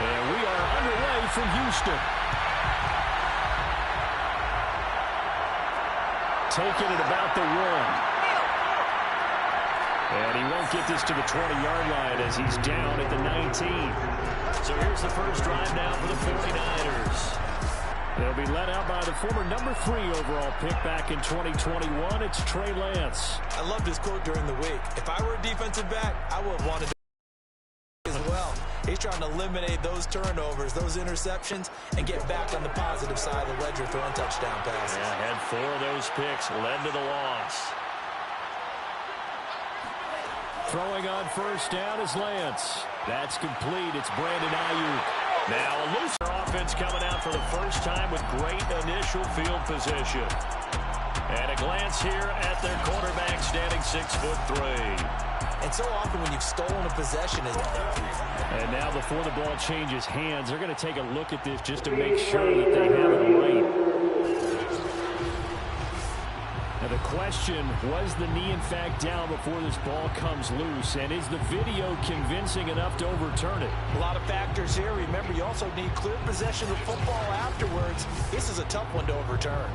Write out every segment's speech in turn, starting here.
And we are underway from Houston. Taking it about the 1. And he won't get this to the 20-yard line as he's down at the 19. So here's the first drive now for the 49ers. They'll be led out by the former number 3 overall pick back in 2021. It's Trey Lance. I loved his quote during the week. If I were a defensive back, I would have wanted to as well. He's trying to eliminate those turnovers, those interceptions, and get back on the positive side of the ledger throwing touchdown passes. Yeah, had 4 of those picks, led to the loss. Throwing on first down is Lance. That's complete. It's Brandon Ayuk. Now a looser offense coming out for the first time with great initial field position. And a glance here at their quarterback standing 6'3". And so often when you've stolen a possession. And now before the ball changes hands, they're going to take a look at this just to make sure that they have it right. Now the question, was the knee in fact down before this ball comes loose? And is the video convincing enough to overturn it? A lot of factors here. Remember, you also need clear possession of football afterwards. This is a tough one to overturn.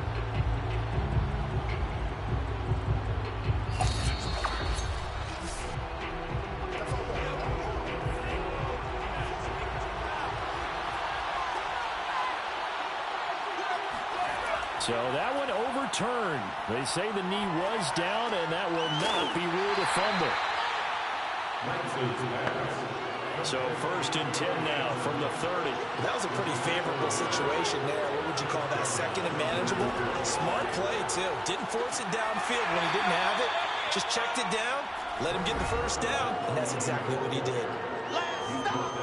So that one overturned. They say the knee was down, and that will not be ruled a fumble. So 1st and 10 now from the 30. That was a pretty favorable situation there. What would you call that? 2nd and manageable? Smart play, too. Didn't force it downfield when he didn't have it. Just checked it down, let him get the first down, and that's exactly what he did.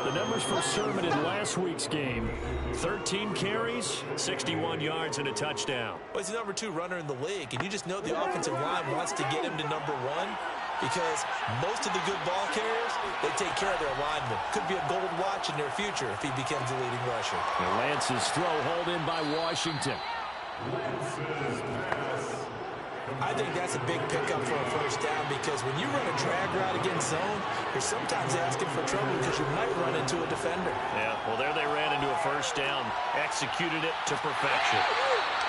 The numbers for Sermon in last week's game: 13 carries, 61 yards, and a touchdown. Well, he's the number 2 runner in the league, and you just know the offensive line wants to get him to number 1 because most of the good ball carriers, they take care of their linemen. Could be a gold watch in their future if he becomes a leading rusher. And Lance's throw hauled in by Washington. I think that's a big pickup for a first down because when you run a drag route against zone, you're sometimes asking for trouble because you might run into a defender. Yeah, well, there they ran into a first down, executed it to perfection.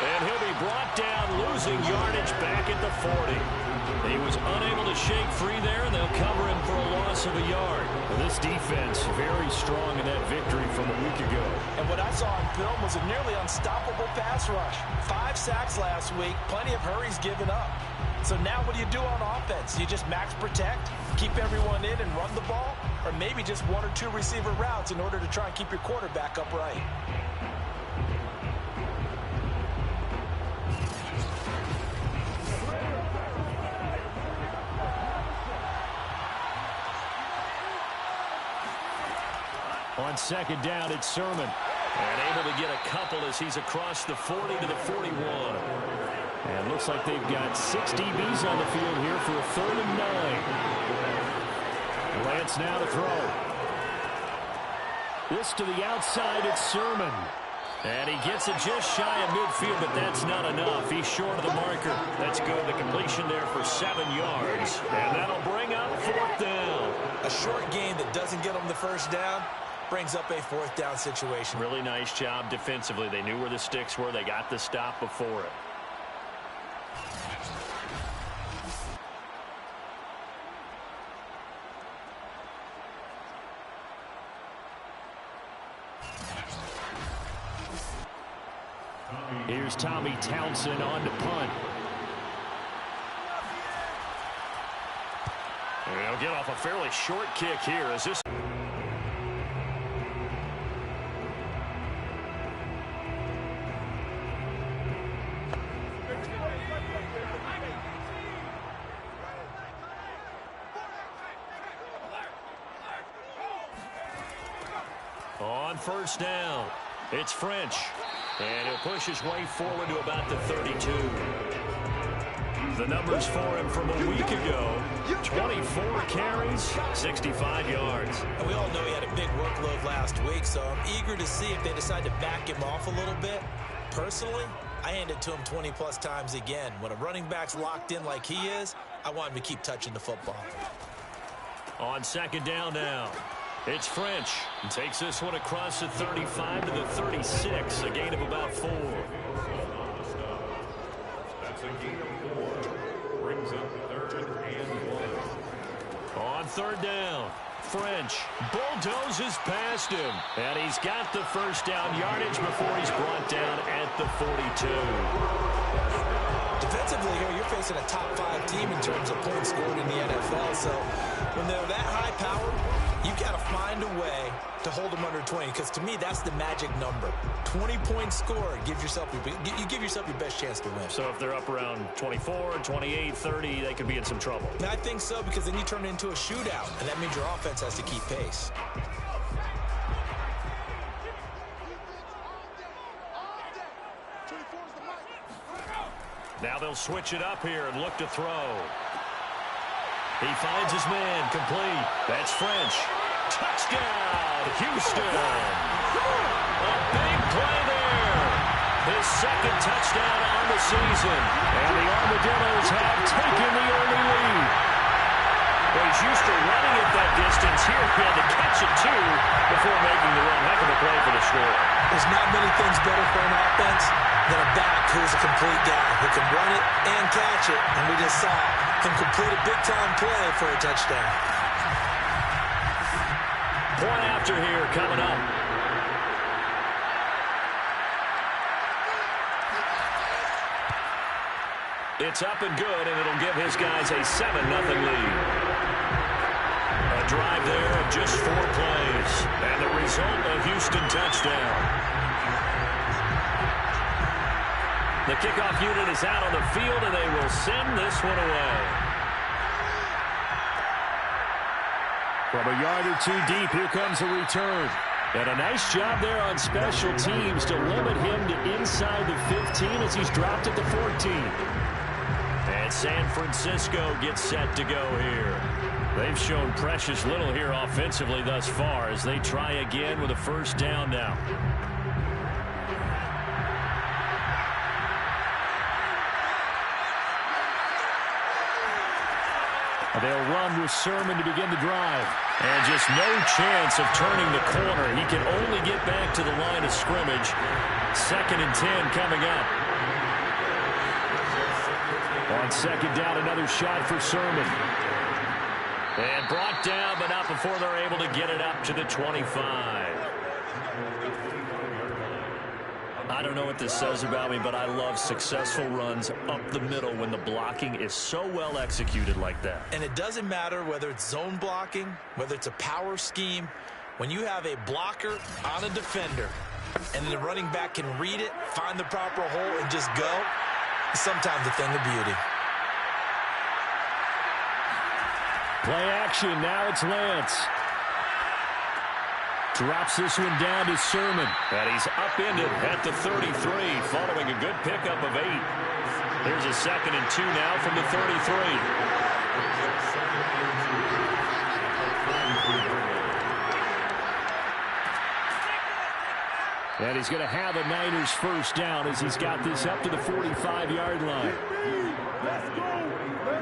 And he'll be brought down, losing yardage back at the 40. He was unable to shake free there, and they'll cover him for a loss of a yard. Well, this defense very strong in that victory from a week ago. And what I saw on film was a nearly unstoppable pass rush. 5 sacks last week, plenty of hurries given up. So now what do you do on offense? You just max protect, keep everyone in and run the ball, or maybe just 1 or 2 receiver routes in order to try and keep your quarterback upright. On 2nd down, it's Sermon. And able to get a couple as he's across the 40 to the 41. And looks like they've got 6 DBs on the field here for a 3rd and 9. Lance now to throw. This to the outside, it's Sermon. And he gets it just shy of midfield, but that's not enough. He's short of the marker. That's good. The completion there for 7 yards. And that'll bring up 4th down. A short gain that doesn't get him the first down brings up a 4th down situation. Really nice job defensively. They knew where the sticks were. They got the stop before it. Here's Tommy Townsend on to punt. And he'll get off a fairly short kick here as this. On first down, it's French. And he'll push his way forward to about the 32. The numbers for him from a week ago: 24 carries, 65 yards. And we all know he had a big workload last week, so I'm eager to see if they decide to back him off a little bit. Personally, I hand it to him 20-plus times again. When a running back's locked in like he is, I want him to keep touching the football. On 2nd down now, It's French. And takes this one across the 35 to the 36. A gain of about 4. That's a gain of 4. Brings up 3rd and 1. On 3rd down, French bulldozes past him. And he's got the first down yardage before he's brought down at the 42. Defensively here, you're facing a top 5 team in terms of points scored in the NFL. So when they're that high powered, you've got to find a way to hold them under 20. Because to me, that's the magic number. 20-point score gives yourself you give yourself your best chance to win. So if they're up around 24, 28, 30, they could be in some trouble. And I think so, because then you turn it into a shootout, and that means your offense has to keep pace. Now they'll switch it up here and look to throw. He finds his man, complete. That's French. Touchdown, Houston. A big play there. His second touchdown on the season. And the Armadillos have taken the early lead. Well, he's used to running at that distance. Here he had to catch it, too, before making the run. Heck of a play for the score. There's not many things better for an offense than a back who's a complete guy who can run it and catch it. And we just saw him complete a big-time play for a touchdown. Point after here coming up. It's up and good, and it'll give his guys a 7-0 lead. A drive there of just 4 plays. And the result, a Houston touchdown. The kickoff unit is out on the field, and they will send this one away. From a yard or 2 deep, here comes a return. And a nice job there on special teams to limit him to inside the 15 as he's dropped at the 14. And San Francisco gets set to go here. They've shown precious little here offensively thus far as they try again with a first down now. They'll run with Sermon to begin the drive. And just no chance of turning the corner. He can only get back to the line of scrimmage. 2nd and 10 coming up. On 2nd down, another shot for Sermon. And brought down, but not before they're able to get it up to the 25. I don't know what this says about me, but I love successful runs up the middle when the blocking is so well executed like that. And it doesn't matter whether it's zone blocking, whether it's a power scheme. When you have a blocker on a defender and the running back can read it, find the proper hole, and just go, it's sometimes a thing of beauty. Play action. Now it's Lance. Drops this one down to Sermon. And he's upended at the 33 following a good pickup of 8. There's a 2nd and 2 now from the 33. And he's going to have a Niners first down as he's got this up to the 45-yard line.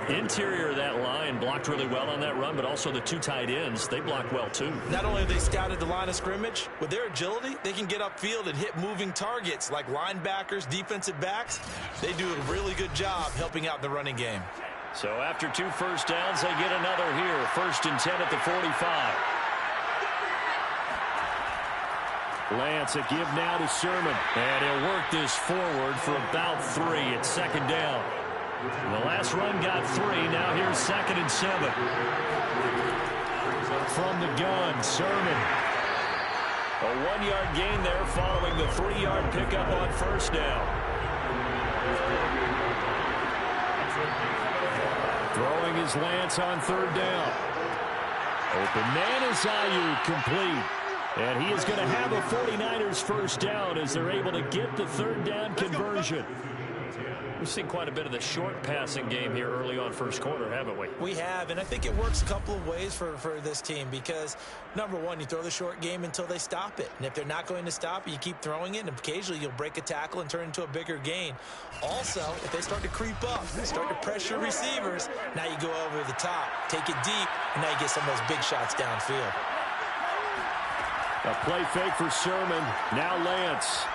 Interior of that line blocked really well on that run, but also the 2 tight ends, they blocked well too. Not only have they scouted the line of scrimmage, with their agility, they can get upfield and hit moving targets like linebackers, defensive backs. They do a really good job helping out the running game. So after 2 first downs, they get another here. 1st and 10 at the 45. Lance, a give now to Sermon. And he'll work this forward for about 3 at 2nd down. The last run got 3. Now here's 2nd and 7. From the gun, Sermon. A 1-yard gain there following the 3-yard pickup on 1st down. Throwing his Lance on 3rd down. Open man is Ayuk, complete. And he is going to have a 49ers first down as they're able to get the 3rd down conversion. We've seen quite a bit of the short passing game here early on first quarter, haven't we? We have, and I think it works a couple of ways for this team because, number one, you throw the short game until they stop it. And if they're not going to stop it, you keep throwing it, and occasionally you'll break a tackle and turn into a bigger gain. Also, if they start to creep up, start to pressure receivers, now you go over the top, take it deep, and now you get some of those big shots downfield. A play fake for Sermon. Now Lance.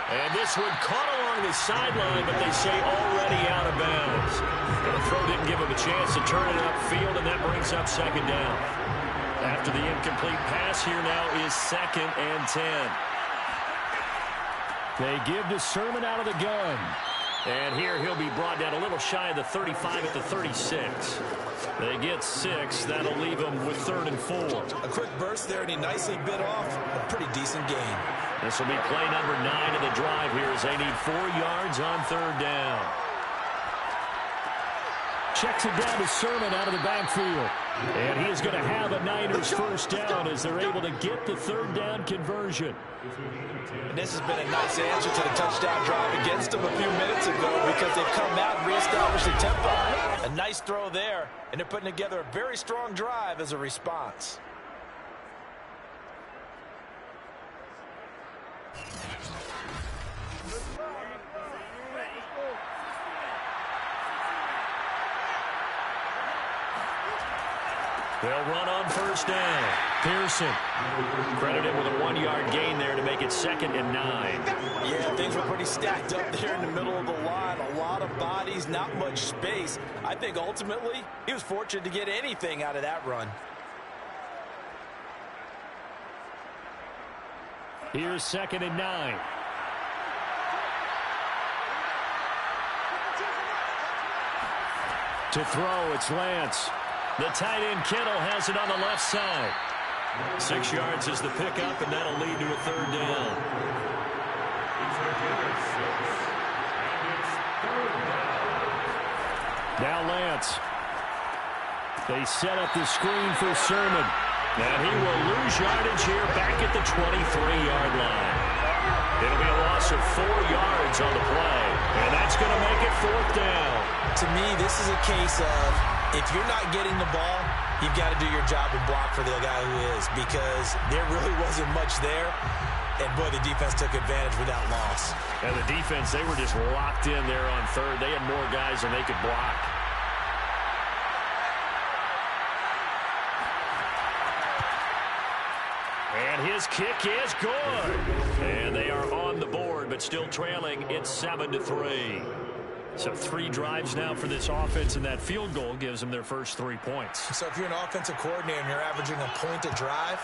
And this one caught along the sideline, but they say already out of bounds. And the throw didn't give him a chance to turn it upfield, and that brings up second down. After the incomplete pass, here now is 2nd and 10. They give to Sermon out of the gun. And here he'll be brought down a little shy of the 35 at the 36. They get 6. That'll leave them with 3rd and 4. A quick burst there, and he nicely bit off a pretty decent gain. This will be play number 9 of the drive here as they need 4 yards on 3rd down. Checks it down to Sermon out of the backfield. And he is going to have a Niners first down as they're able to get the 3rd down conversion. And this has been a nice answer to the touchdown drive against them a few minutes ago because they've come out and reestablished the tempo. A nice throw there, and they're putting together a very strong drive as a response. They'll run on first down. Pearson credited with a 1-yard gain there to make it 2nd and 9. Yeah, things were pretty stacked up there in the middle of the line. A lot of bodies, not much space. I think ultimately he was fortunate to get anything out of that run. Here's 2nd and 9. To throw, it's Lance. The tight end Kittle has it on the left side. 6 yards is the pickup, and that'll lead to a 3rd down. Now Lance. They set up the screen for Sermon. And he will lose yardage here back at the 23-yard line. It'll be a loss of 4 yards on the play. And that's going to make it 4th down. To me, this is a case of if you're not getting the ball, you've got to do your job and block for the guy who is, because there really wasn't much there. And, boy, the defense took advantage with that loss. And the defense, they were just locked in there on 3rd. They had more guys than they could block. And his kick is good. And they are on the board, but still trailing. It's 7-3. So 3 drives now for this offense, and that field goal gives them their first 3 points. So if you're an offensive coordinator and you're averaging a point a drive,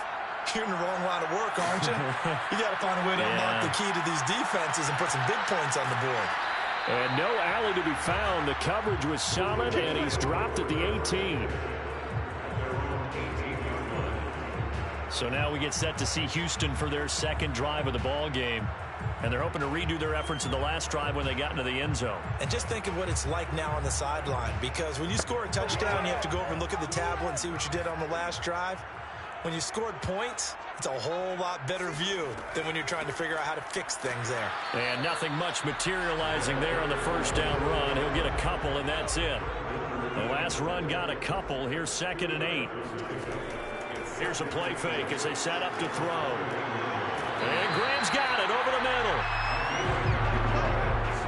you're in the wrong line of work, aren't you? You got to find a way to unlock the key to these defenses and put some big points on the board. And no alley to be found. The coverage was solid, and he's dropped at the 18. So now we get set to see Houston for their 2nd drive of the ball game. And they're hoping to redo their efforts in the last drive when they got into the end zone. And just think of what it's like now on the sideline, because when you score a touchdown, you have to go over and look at the tablet and see what you did on the last drive. When you scored points, it's a whole lot better view than when you're trying to figure out how to fix things there. And nothing much materializing there on the first down run. He'll get a couple, and that's it. The last run got a couple. Here's 2nd and 8. Here's a play fake as they set up to throw. And Graham's got it over the middle.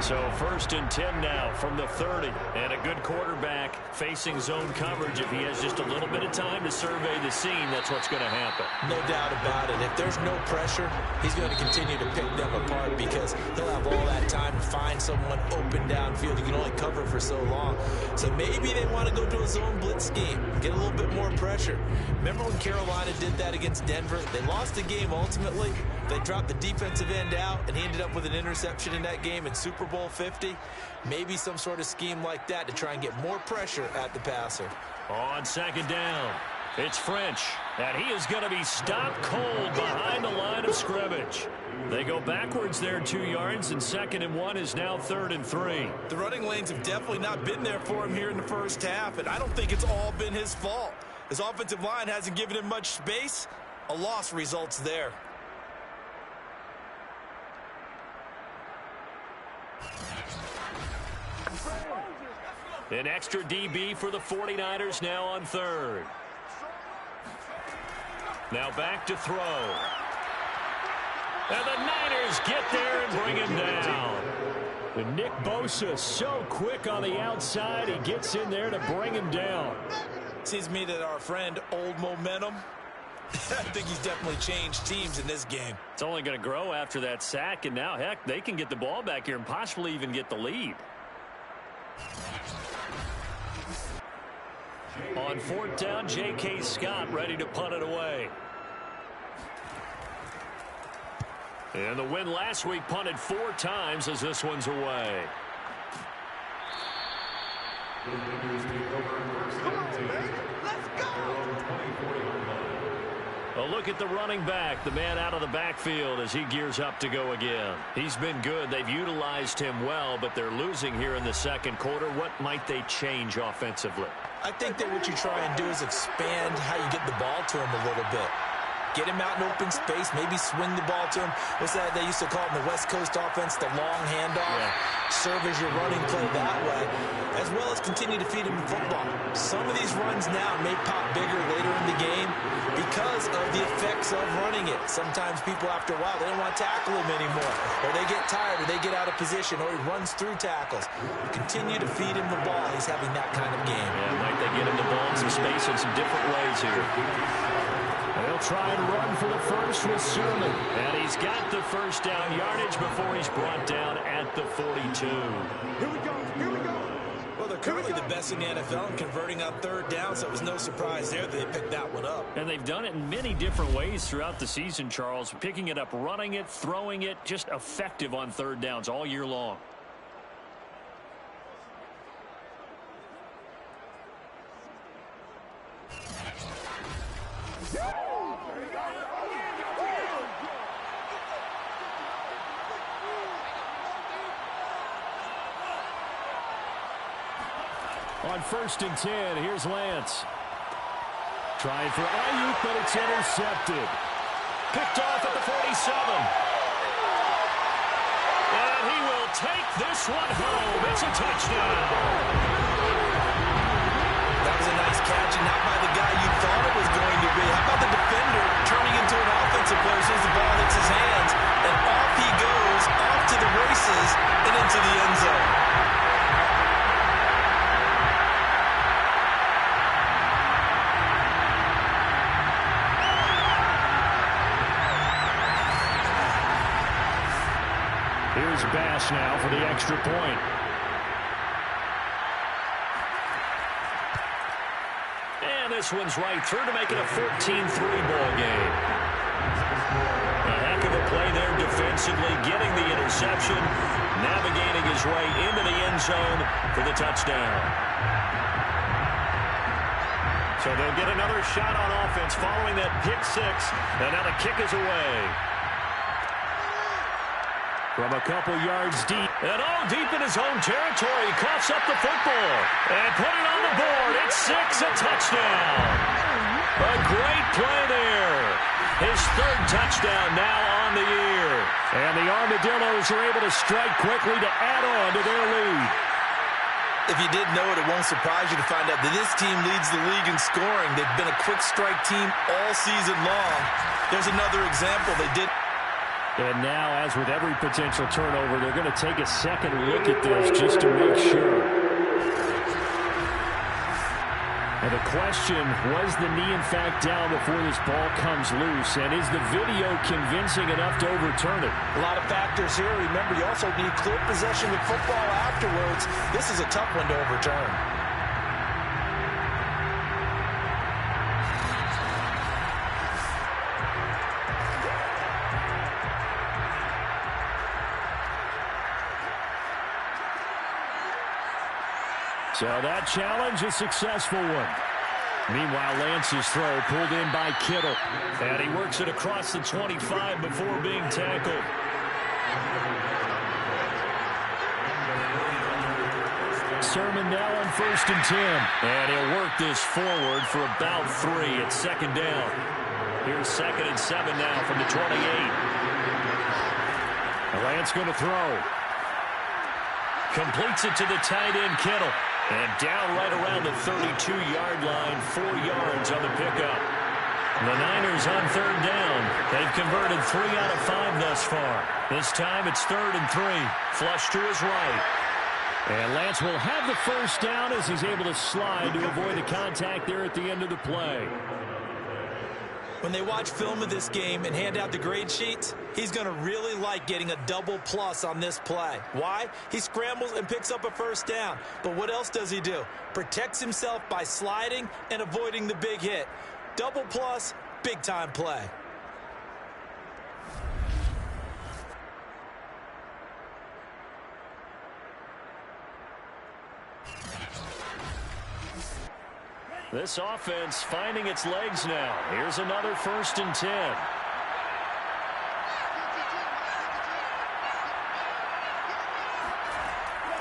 So 1st and 10 now from the 30. And a good quarterback facing zone coverage. If he has just a little bit of time to survey the scene, that's what's going to happen. No doubt about it. If there's no pressure, he's going to continue to pick them apart because he'll have all that time to find someone open downfield. You can only cover for so long. So maybe they want to go to a zone blitz scheme, get a little bit more pressure. Remember when Carolina did that against Denver? They lost the game ultimately. They dropped the defensive end out, and he ended up with an interception in that game in Super Bowl 50. Maybe some sort of scheme like that to try and get more pressure at the passer. On 2nd down, it's French, and he is going to be stopped cold behind the line of scrimmage. They go backwards there 2 yards, and 2nd and 1 is now 3rd and 3. The running lanes have definitely not been there for him here in the first half, and I don't think it's all been his fault. His offensive line hasn't given him much space. A loss results there. An extra DB for the 49ers now on 3rd. Now back to throw. And the Niners get there and bring him down. And Nick Bosa so quick on the outside. He gets in there to bring him down. Seems to me that our friend Old Momentum I think he's definitely changed teams in this game. It's only going to grow after that sack, and now, heck, they can get the ball back here and possibly even get the lead. On fourth down, J.K. Scott ready to punt it away. And the win last week punted 4 times as this one's away. A look at the running back, the man out of the backfield as he gears up to go again. He's been good. They've utilized him well, but they're losing here in the second quarter. What might they change offensively? I think that what you try and do is expand how you get the ball to him a little bit. Get him out in open space, maybe swing the ball to him. What's that they used to call it in the West Coast offense, the long handoff? Yeah. Serve as your running play that way, as well as continue to feed him the football. Some of these runs now may pop bigger later in the game because of the effects of running it. Sometimes people, after a while, they don't want to tackle him anymore, or they get tired, or they get out of position, or he runs through tackles. You continue to feed him the ball. He's having that kind of game. Yeah, might they get him the ball in some space in some different ways here. They'll try and run for the first with Sermon. And he's got the first down yardage before he's brought down at the 42. Here we go. Here we go. Well, they're currently the best in the NFL in converting on third down, so it was no surprise there that they picked that one up. And they've done it in many different ways throughout the season, Charles. Picking it up, running it, throwing it, just effective on third downs all year long. On 1st and 10, here's Lance. Trying for Ayuk, but it's intercepted. Picked off at the 47. And he will take this one home. It's a touchdown. That was a nice catch, and not by the guy you thought it was going to be. How about the defender turning into an offensive player as soon as the ball hits his hands, and off he goes, off to the races, and into the end zone. Here's Bass now for the extra point. And this one's right through to make it a 14-3 ball game. A heck of a play there defensively, getting the interception, navigating his way into the end zone for the touchdown. So they'll get another shot on offense following that pick six, and now the kick is away. From a couple yards deep. And deep in his own territory. He coughs up the football. And put it on the board. It's 6, a touchdown. A great play there. His 3rd touchdown now on the year. And the Armadillos are able to strike quickly to add on to their lead. If you didn't know it, it won't surprise you to find out that this team leads the league in scoring. They've been a quick strike team all season long. There's another example. They did. And now, as with every potential turnover, they're going to take a second look at this just to make sure. And the question, was the knee in fact down before this ball comes loose? And is the video convincing enough to overturn it? A lot of factors here. Remember, you also need clear possession of football afterwards. This is a tough one to overturn. So that challenge, a successful one. Meanwhile, Lance's throw pulled in by Kittle. And he works it across the 25 before being tackled. Sermon now on 1st and 10. And he'll work this forward for about 3 at 2nd down. Here's 2nd and 7 now from the 28. Lance going to throw. Completes it to the tight end, Kittle. And down right around the 32-yard line, 4 yards on the pickup. The Niners on 3rd down. They've converted 3 out of 5 thus far. This time it's 3rd and 3. Flush to his right. And Lance will have the first down as he's able to slide to avoid the contact there at the end of the play. When they watch film of this game and hand out the grade sheets, he's going to really like getting a double plus on this play. Why? He scrambles and picks up a first down. But what else does he do? Protects himself by sliding and avoiding the big hit. Double plus, big-time play. This offense finding its legs now. Here's another 1st and 10.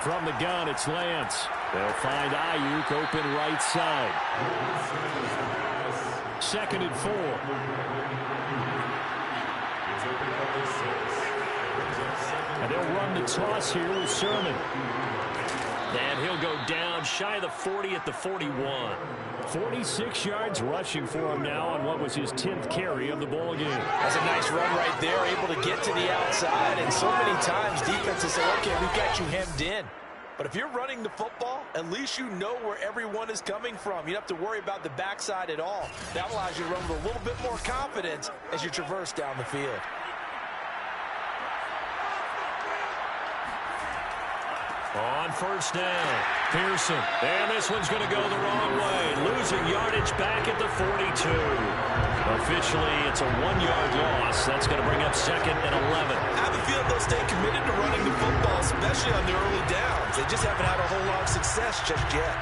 From the gun, it's Lance. They'll find Ayuk open right side. 2nd and 4. And they'll run the toss here with Sermon. And he'll go down shy of the 40 at the 41. 46 yards rushing for him now on what was his 10th carry of the ball game. That's a nice run right there, able to get to the outside. And so many times defenses say, okay, we've got you hemmed in. But if you're running the football, at least you know where everyone is coming from. You don't have to worry about the backside at all. That allows you to run with a little bit more confidence as you traverse down the field. On 1st down, Pearson. And this one's going to go the wrong way. Losing yardage back at the 42. Officially, it's a 1-yard loss. That's going to bring up 2nd and 11. I have a feeling they'll stay committed to running the football, especially on the early downs. They just haven't had a whole lot of success just yet.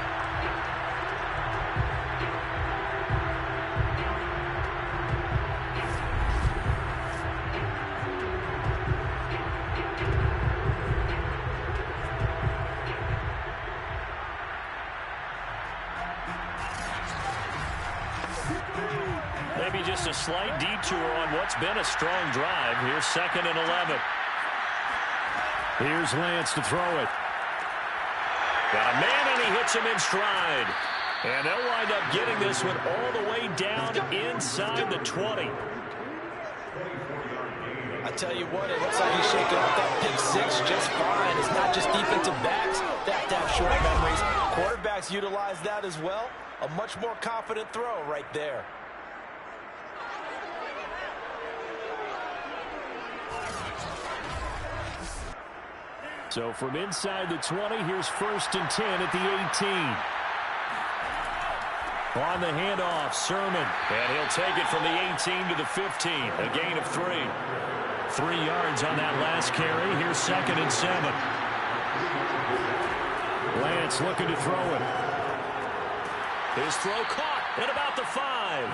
Maybe just a slight detour on what's been a strong drive. Here's 2nd and 11. Here's Lance to throw it. Got a man, and he hits him in stride. And they'll wind up getting this one all the way down inside the 20. I tell you what, it looks like he's shaking up that pick six just fine. It's not just defensive backs that have to have short memories. Quarterbacks utilize that as well. A much more confident throw right there. So from inside the 20, here's 1st and 10 at the 18. On the handoff, Sermon. And he'll take it from the 18 to the 15. A gain of 3. 3 yards on that last carry. Here's 2nd and 7. Lance looking to throw it. His throw caught at about the 5.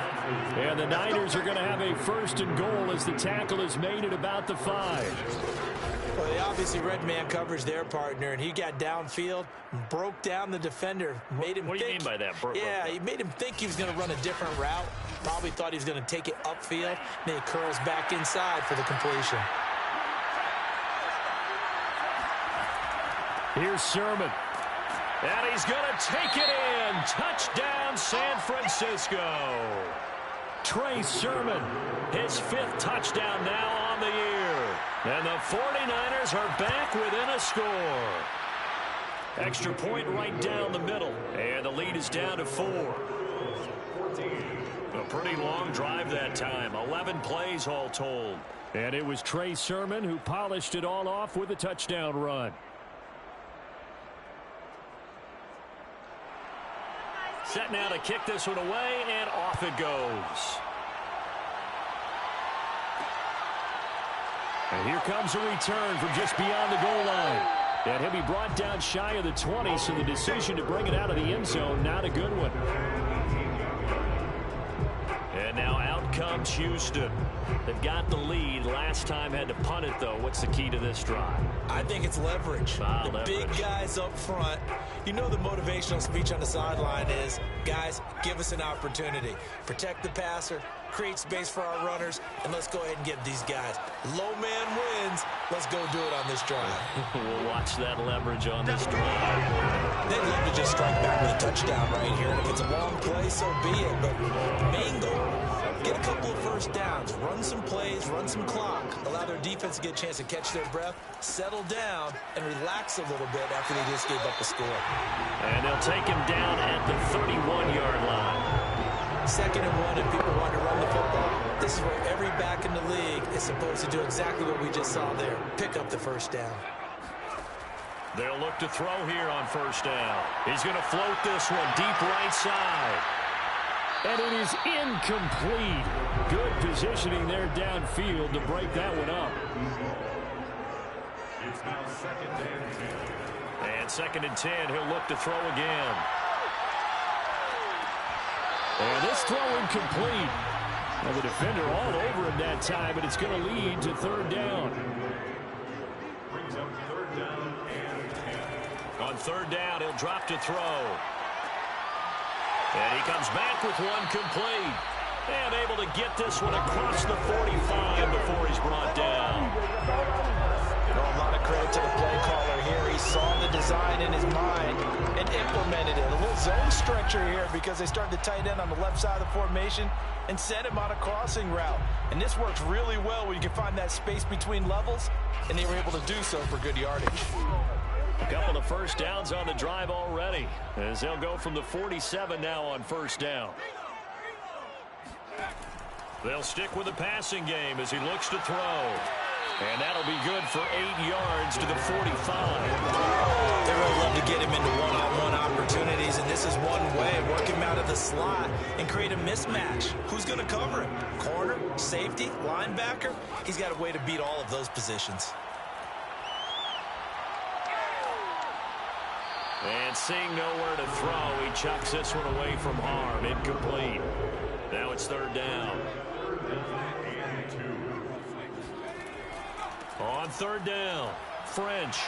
And the Niners are going to have a 1st and goal as the tackle is made at about the 5. Well, they obviously read man coverage their partner, and he got downfield, broke down the defender, made him What do you mean by that? Yeah, he made him think he was going to run a different route. Probably thought he was going to take it upfield. Then he curls back inside for the completion. Here's Sermon. And he's going to take it in. Touchdown, San Francisco. Trey Sermon, his 5th touchdown now on the year. And the 49ers are back within a score. Extra point right down the middle. And the lead is down to 4. A pretty long drive that time. 11 plays all told. And it was Trey Sermon who polished it all off with a touchdown run. Set now to kick this one away, and off it goes. And here comes a return from just beyond the goal line. And he'll be brought down shy of the 20, so the decision to bring it out of the end zone, not a good one. And now out comes Houston. They've got the lead. Last time had to punt it, though. What's the key to this drive? I think it's leverage. The big guys up front. You know the motivational speech on the sideline is, guys, give us an opportunity. Protect the passer, create space for our runners, and let's go ahead and give these guys. Low man wins. Let's go do it on this drive. We'll watch that leverage on this drive. They'd love to just strike back with a touchdown right here. And if it's a long play, so be it. But main goal, get a couple of first downs, run some plays, run some clock, allow their defense to get a chance to catch their breath, settle down, and relax a little bit after they just gave up the score. And they'll take him down at the 31-yard line. 2nd and 1 if people want to run the football. this is where every back in the league is supposed to do exactly what we just saw there. Pick up the first down. They'll look to throw here on first down. He's going to float this one deep right side. And it is incomplete. Good positioning there downfield to break that one up. It's now 2nd and 10. And 2nd and 10, he'll look to throw again. And this throw incomplete. Well, the defender all over him that time, but it's going to lead to 3rd down. Brings up 3rd down and 10. On 3rd down, he'll drop to throw. And he comes back with one complete. And able to get this one across the 45 before he's brought down. You know, a lot of credit to the play caller here. He saw the design in his mind and implemented it. A little zone stretcher here because they started to tight end on the left side of the formation and sent him on a crossing route. And this works really well when you can find that space between levels, and they were able to do so for good yardage. A couple of first downs on the drive already, as they'll go from the 47 now on first down. They'll stick with the passing game as he looks to throw. And that'll be good for 8 yards to the 45. They really love to get him into one-on-one opportunities, and this is one way. Work him out of the slot and create a mismatch. Who's going to cover him? Corner, safety, linebacker? He's got a way to beat all of those positions. And seeing nowhere to throw, he chucks this one away from harm. Incomplete. Now it's 3rd down. On 3rd down, French.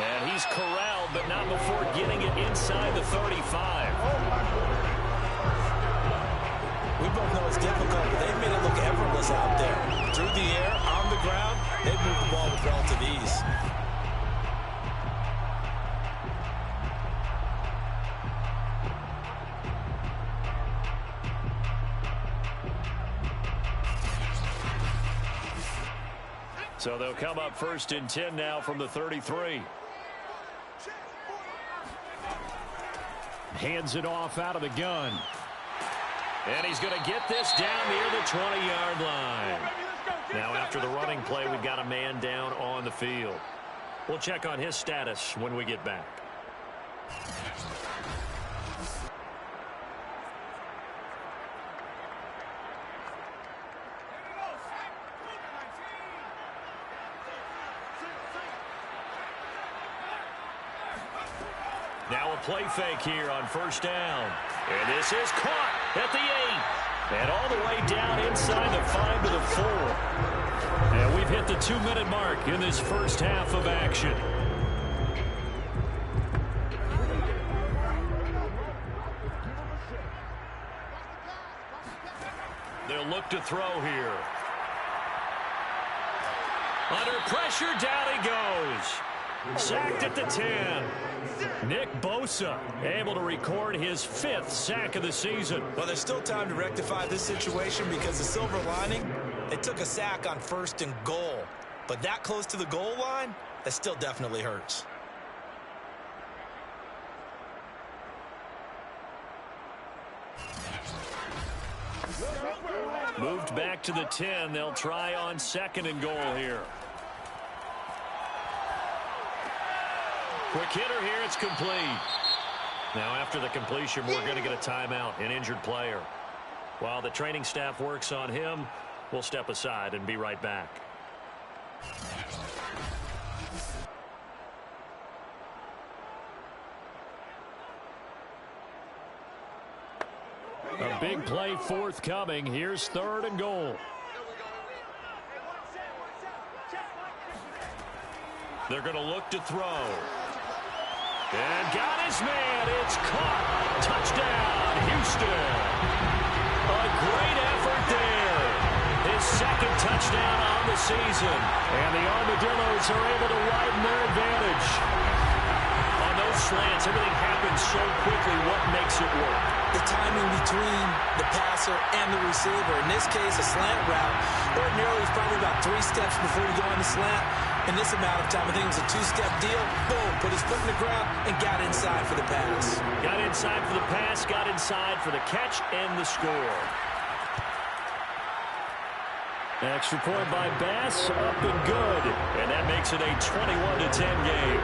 And he's corralled, but not before getting it inside the 35. We both know it's difficult, but they've made it look effortless out there. Through the air, on the ground, they've moved the ball with relative ease. So they'll come up 1st and 10 now from the 33. Hands it off out of the gun. And he's going to get this down near the 20-yard line. Now after the running play, we've got a man down on the field. We'll check on his status when we get back. Now a play fake here on 1st down. And this is caught at the 8. And all the way down inside the 5 to the 4. And we've hit the 2-minute mark in this first half of action. They'll look to throw here. Under pressure, down he goes. Sacked at the 10. Nick Bosa able to record his 5th sack of the season. Well, there's still time to rectify this situation because the silver lining, they took a sack on 1st and goal. But that close to the goal line, that still definitely hurts. Moved back to the 10. They'll try on 2nd and goal here. Quick hitter here. It's complete. Now after the completion, we're going to get a timeout, an injured player. While the training staff works on him, we'll step aside and be right back. A big play forthcoming. Here's 3rd and goal. They're going to look to throw. And got his man. It's caught. Touchdown, Houston. A great effort there. His 2nd touchdown on the season. And the Armadillos are able to widen their advantage. On those slants, everything happens so quickly. What makes it work? The timing between the passer and the receiver. In this case, a slant route. Ordinarily, it's probably about 3 steps before you go on the slant. In this amount of time, I think it was a 2-step deal. Boom, put his foot in the ground and got inside for the pass. Got inside for the pass, got inside for the catch and the score. Extra point by Bass, up and good. And that makes it a 21-10 game.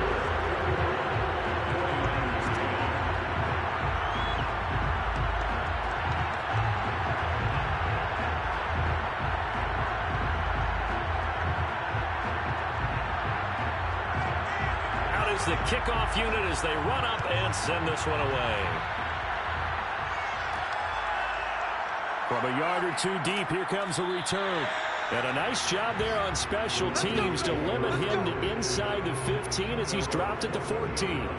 Out is the kickoff unit as they run up and send this one away. From a yard or two deep, here comes a return. And a nice job there on special teams to limit him to inside the 15 as he's dropped at the 14.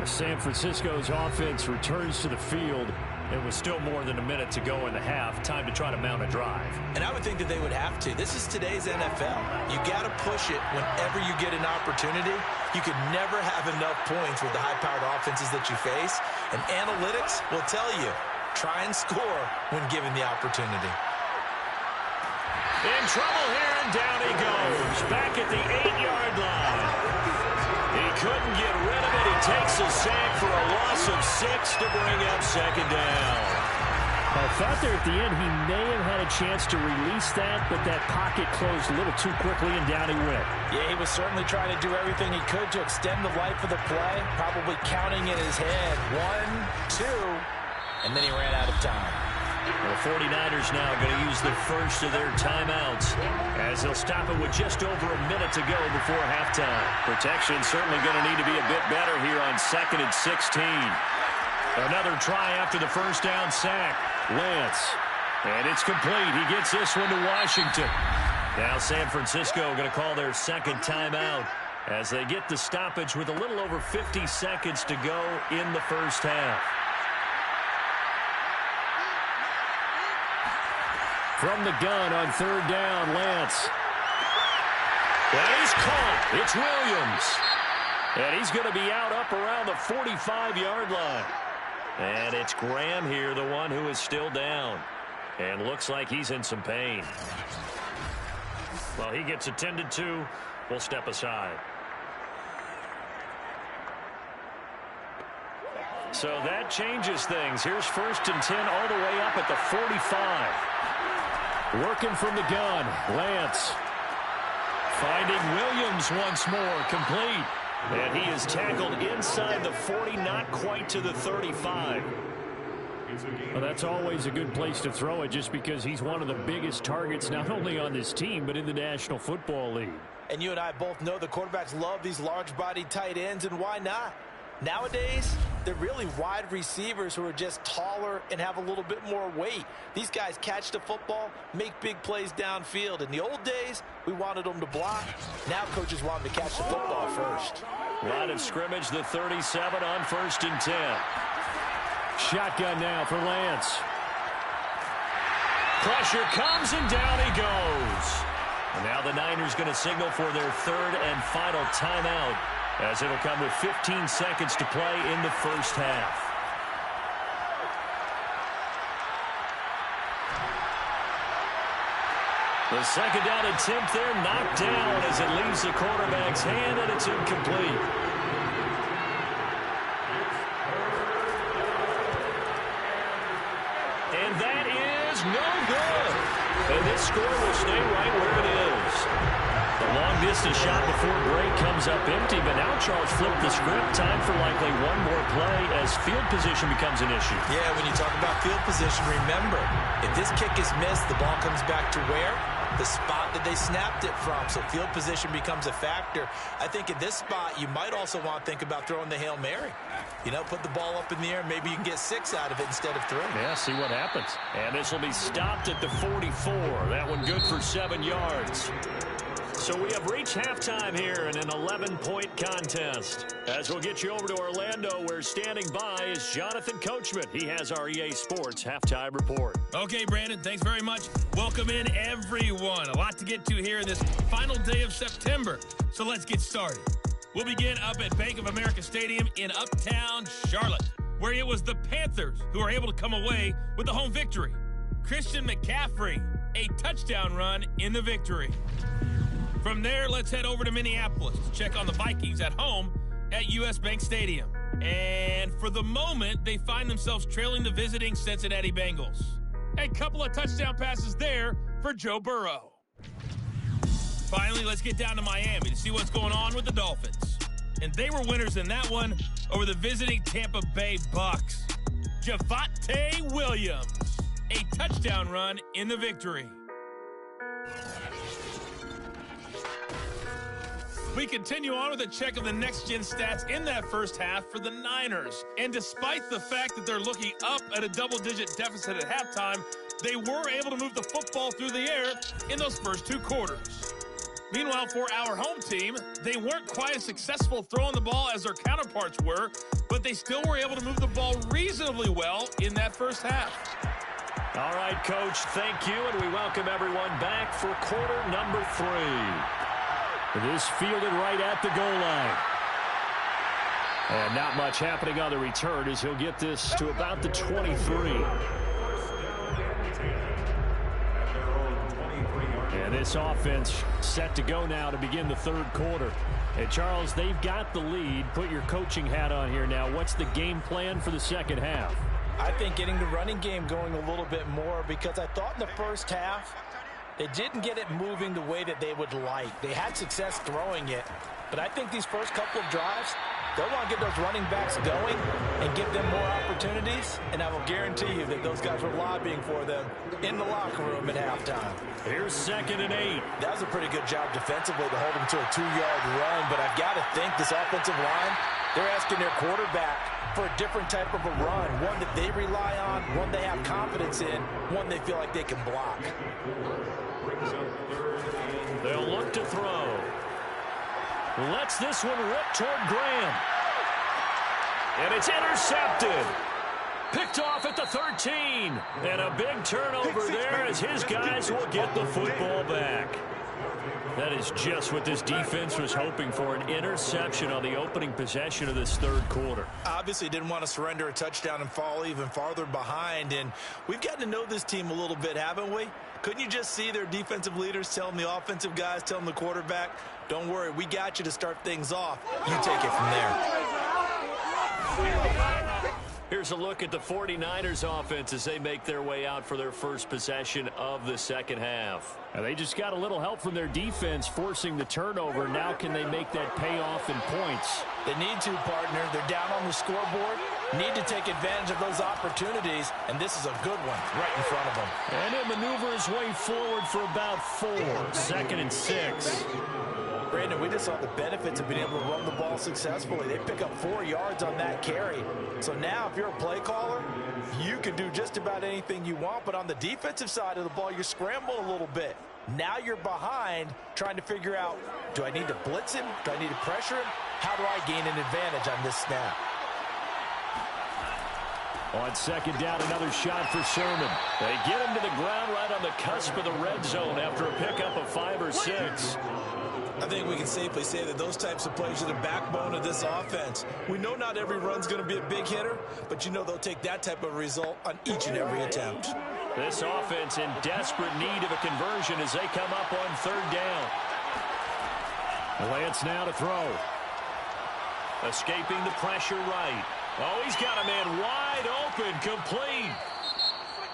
San Francisco's offense returns to the field. It was still more than a minute to go in the half. Time to try to mount a drive. And I would think that they would have to. This is today's NFL. You got to push it whenever you get an opportunity. You could never have enough points with the high-powered offenses that you face. And analytics will tell you, try and score when given the opportunity. In trouble here, and down he goes. Back at the 8-yard line. He couldn't get rid of it. He takes a sack for a loss of 6 to bring up second down. I thought there at the end he may have had a chance to release that, but that pocket closed a little too quickly, and down he went. Yeah, he was certainly trying to do everything he could to extend the life of the play, probably counting in his head. 1, 2, and then he ran out of time. The 49ers now going to use the first of their timeouts as they'll stop it with just over a minute to go before halftime. Protection certainly going to need to be a bit better here on 2nd and 16. Another try after the first down sack. Lance. And it's complete. He gets this one to Washington. Now San Francisco going to call their second timeout as they get the stoppage with a little over 50 seconds to go in the first half. From the gun on 3rd down, Lance. And he's caught. It's Williams. And he's going to be out up around the 45-yard line. And it's Graham here, the one who is still down. And looks like he's in some pain. Well, he gets attended to. We'll step aside. So that changes things. Here's 1st and 10 all the way up at the 45. Working from the gun, Lance. Finding Williams once more, complete. And he is tackled inside the 40, not quite to the 35. Well, that's always a good place to throw it just because he's one of the biggest targets not only on this team but in the National Football League. And you and I both know the quarterbacks love these large-bodied tight ends, and why not? Nowadays, they're really wide receivers who are just taller and have a little bit more weight. These guys catch the football, make big plays downfield. In the old days, we wanted them to block. Now coaches want them to catch the football first. Line of scrimmage, the 37 on 1st and 10. Shotgun now for Lance. Pressure comes and down he goes. And now the Niners going to signal for their 3rd and final timeout, as it'll come with 15 seconds to play in the first half. The 2nd down attempt there knocked down as it leaves the quarterback's hand, and it's incomplete. And that is no good. And this score will stay right where it is. The long-distance shot before break comes up empty, but now Charles flipped the script. Time for likely one more play as field position becomes an issue. Yeah, when you talk about field position, remember, if this kick is missed, the ball comes back to where? The spot that they snapped it from. So field position becomes a factor. I think at this spot, you might also want to think about throwing the Hail Mary. You know, put the ball up in the air. Maybe you can get 6 out of it instead of 3. Yeah, see what happens. And this will be stopped at the 44. That one good for 7 yards. So we have reached halftime here in an 11-point contest. As we'll get you over to Orlando, where standing by is Jonathan Coachman. He has our EA Sports Halftime Report. Okay, Brandon, thanks very much. Welcome in, everyone. A lot to get to here in this final day of September. So let's get started. We'll begin up at Bank of America Stadium in Uptown Charlotte, where it was the Panthers who were able to come away with the home victory. Christian McCaffrey, a touchdown run in the victory. From there, let's head over to Minneapolis to check on the Vikings at home at US Bank Stadium. And for the moment, they find themselves trailing the visiting Cincinnati Bengals. A couple of touchdown passes there for Joe Burrow. Finally, let's get down to Miami to see what's going on with the Dolphins. And they were winners in that one over the visiting Tampa Bay Bucks. Javonte Williams, a touchdown run in the victory. We continue on with a check of the next-gen stats in that first half for the Niners. And despite the fact that they're looking up at a double-digit deficit at halftime, they were able to move the football through the air in those first two quarters. Meanwhile, for our home team, they weren't quite as successful throwing the ball as their counterparts were, but they still were able to move the ball reasonably well in that first half. All right, Coach, thank you, and we welcome everyone back for quarter number 3. This fielded right at the goal line. And not much happening on the return as he'll get this to about the 23. And this offense set to go now to begin the third quarter. And Charles, they've got the lead. Put your coaching hat on here now. What's the game plan for the second half? I think getting the running game going a little bit more, because I thought in the first half they didn't get it moving the way that they would like. They had success throwing it, but I think these first couple of drives, they'll want to get those running backs going and give them more opportunities, and I will guarantee you that those guys were lobbying for them in the locker room at halftime. Here's 2nd and 8. That was a pretty good job defensively to hold them to a 2-yard run, but I've got to think this offensive line, they're asking their quarterback for a different type of a run, one that they rely on, one they have confidence in, one they feel like they can block. They'll look to throw. Lets this one rip toward Graham. And it's intercepted. Picked off at the 13. And a big turnover there as his guys will get the football back. That is just what this defense was hoping for, an interception on the opening possession of this third quarter. Obviously didn't want to surrender a touchdown and fall even farther behind, and we've gotten to know this team a little bit, haven't we? Couldn't you just see their defensive leaders telling the offensive guys, telling the quarterback, don't worry, we got you to start things off. You take it from there. Here's a look at the 49ers offense as they make their way out for their first possession of the second half. And they just got a little help from their defense forcing the turnover. Now can they make that pay off in points? They need to, partner. They're down on the scoreboard. Need to take advantage of those opportunities, and this is a good one right in front of them. And he'll maneuver his way forward for about 4. 2nd and 6. Brandon, we just saw the benefits of being able to run the ball successfully. They pick up 4 yards on that carry. So now if you're a play caller, you can do just about anything you want. But on the defensive side of the ball, you scramble a little bit. Now you're behind trying to figure out, do I need to blitz him? Do I need to pressure him? How do I gain an advantage on this snap? On 2nd down, another shot for Sermon. They get him to the ground right on the cusp of the red zone after a pickup of 5 or 6. I think we can safely say that those types of plays are the backbone of this offense. We know not every run's going to be a big hitter, but you know they'll take that type of result on each and every attempt. This offense in desperate need of a conversion as they come up on 3rd down. Lance now to throw. Escaping the pressure right. Oh, he's got a man wide open, complete.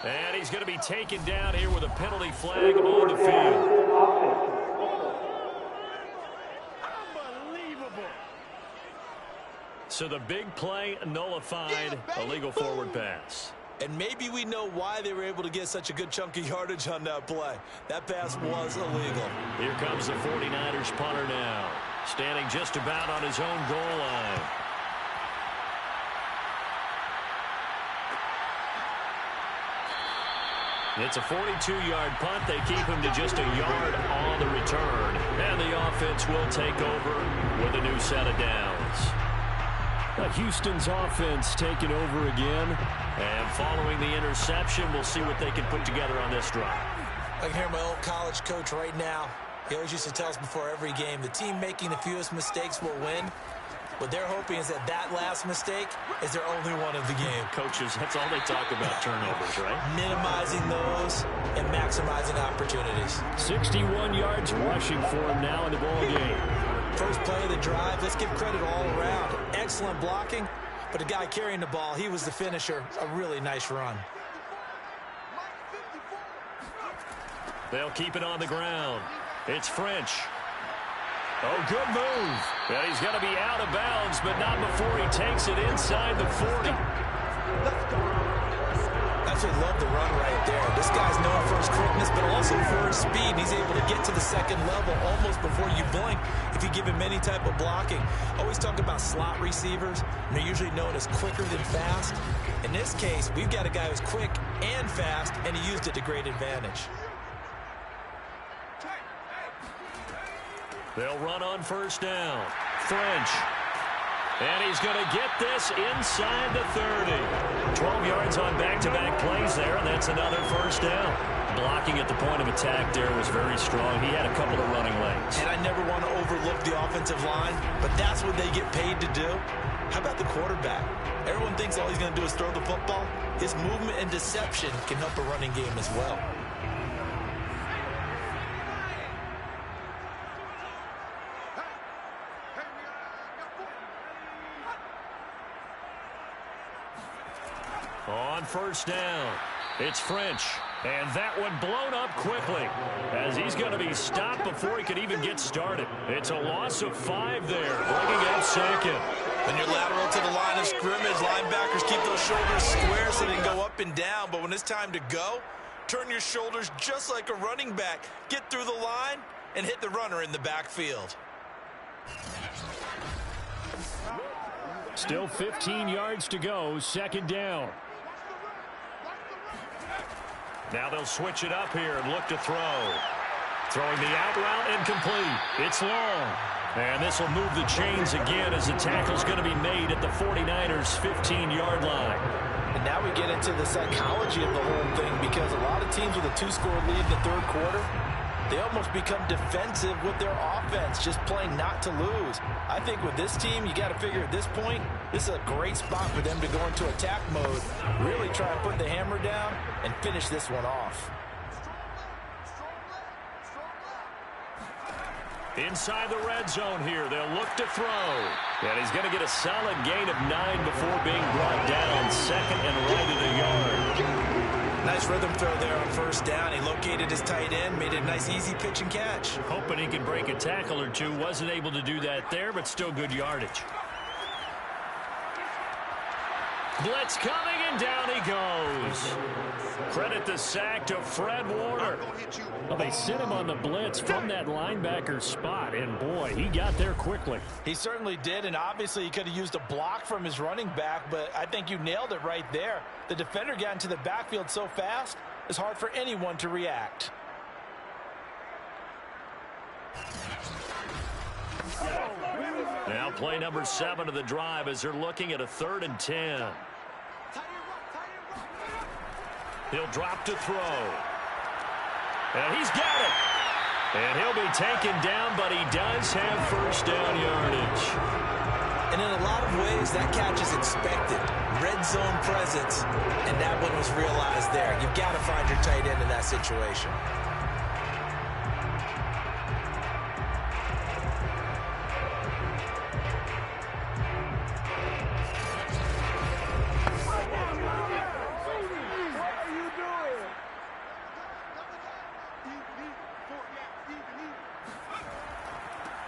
And he's going to be taken down here with a penalty flag on the field. So the big play nullified, illegal forward pass. And maybe we know why they were able to get such a good chunk of yardage on that play. That pass was illegal. Here comes the 49ers punter now, standing just about on his own goal line. It's a 42-yard punt. They keep him to just a yard on the return. And the offense will take over with a new set of downs. Houston's offense taking over again. And following the interception, we'll see what they can put together on this drive. I can hear my old college coach right now. He always used to tell us before every game, the team making the fewest mistakes will win. What they're hoping is that that last mistake is their only one of the game. Coaches, that's all they talk about, turnovers, right? Minimizing those and maximizing opportunities. 61 yards rushing for him now in the ball game. First play of the drive, let's give credit all around. Excellent blocking, but the guy carrying the ball, he was the finisher. A really nice run. They'll keep it on the ground. It's French. Oh, good move. And he's going to be out of bounds, but not before he takes it inside the 40. Absolutely love the run right there. This guy's known for his quickness, but also for his speed. He's able to get to the second level almost before you blink if you give him any type of blocking. Always talk about slot receivers. They're usually known as quicker than fast. In this case, we've got a guy who's quick and fast, and he used it to great advantage. They'll run on first down. French. And he's going to get this inside the 30. 12 yards on back-to-back plays there, and that's another first down. Blocking at the point of attack there was very strong. He had a couple of running lanes. And I never want to overlook the offensive line, but that's what they get paid to do. How about the quarterback? Everyone thinks all he's going to do is throw the football. His movement and deception can help a running game as well. On first down, it's French. And that one blown up quickly as he's going to be stopped before he could even get started. It's a loss of 5 there, bringing up second. When you're lateral to the line of scrimmage, linebackers keep those shoulders square so they can go up and down. But when it's time to go, turn your shoulders just like a running back. Get through the line and hit the runner in the backfield. Still 15 yards to go, second down. Now they'll switch it up here and look to throw. Throwing the out route incomplete. It's long. And this will move the chains again as the tackle's going to be made at the 49ers' 15-yard line. And now we get into the psychology of the whole thing, because a lot of teams with a 2-score lead in the third quarter, they almost become defensive with their offense, just playing not to lose. I think with this team, you got to figure at this point, this is a great spot for them to go into attack mode, really try and put the hammer down and finish this one off. Inside the red zone here, they'll look to throw. And he's going to get a solid gain of 9 before being brought down, second and right at a yard. Nice rhythm throw there on first down. He located his tight end, made it a nice easy pitch and catch. Hoping he could break a tackle or two. Wasn't able to do that there, but still good yardage. Blitz coming, and down he goes. Credit the sack to Fred Warner. Well, they sent him on the blitz from that linebacker spot, and boy, he got there quickly. He certainly did, and obviously he could have used a block from his running back, but I think you nailed it right there. The defender got into the backfield so fast, it's hard for anyone to react. Now play number 7 of the drive as they're looking at a 3rd and 10. He'll drop to throw. And he's got it. And he'll be taken down, but he does have first down yardage. And in a lot of ways, that catch is expected. Red zone presence, and that one was realized there. You've got to find your tight end in that situation.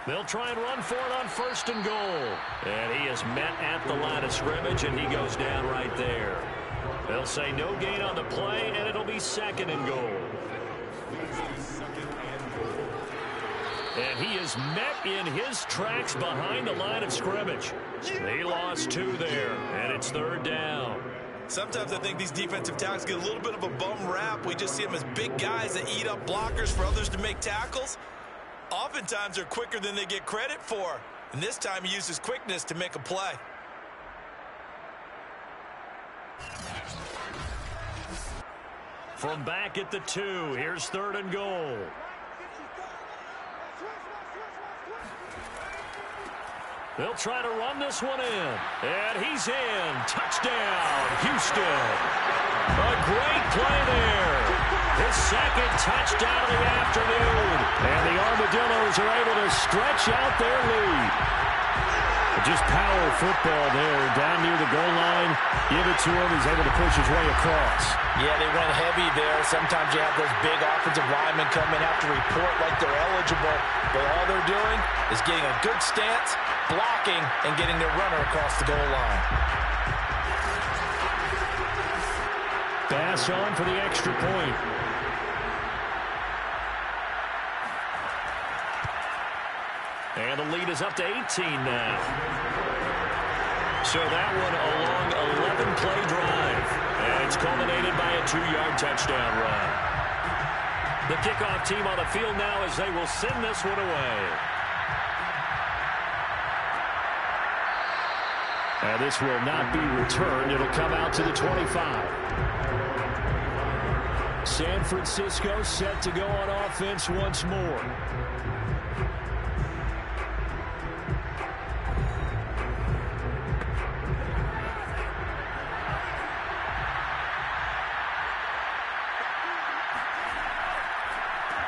They'll try and run for it on 1st and goal. And he is met at the line of scrimmage, and he goes down right there. They'll say no gain on the play, and it'll be 2nd and goal. And he is met in his tracks behind the line of scrimmage. He lost 2 there, and it's 3rd down. Sometimes I think these defensive tackles get a little bit of a bum rap. We just see them as big guys that eat up blockers for others to make tackles. Oftentimes they're quicker than they get credit for. And this time he uses quickness to make a play. From back at the 2, here's 3rd and goal. They'll try to run this one in. And he's in. Touchdown, Houston. A great play there. His 2nd touchdown of the afternoon. And the Armadillos are able to stretch out their lead. Just power football there. Down near the goal line. Give it to him. He's able to push his way across. Yeah, they went heavy there. Sometimes you have those big offensive linemen come in, have to report like they're eligible. But all they're doing is getting a good stance, blocking, and getting their runner across the goal line. Pass on for the extra point. And the lead is up to 18 now. So that one a long 11-play drive. And it's culminated by a 2-yard touchdown run. The kickoff team on the field now as they will send this one away. And this will not be returned. It'll come out to the 25. San Francisco set to go on offense once more.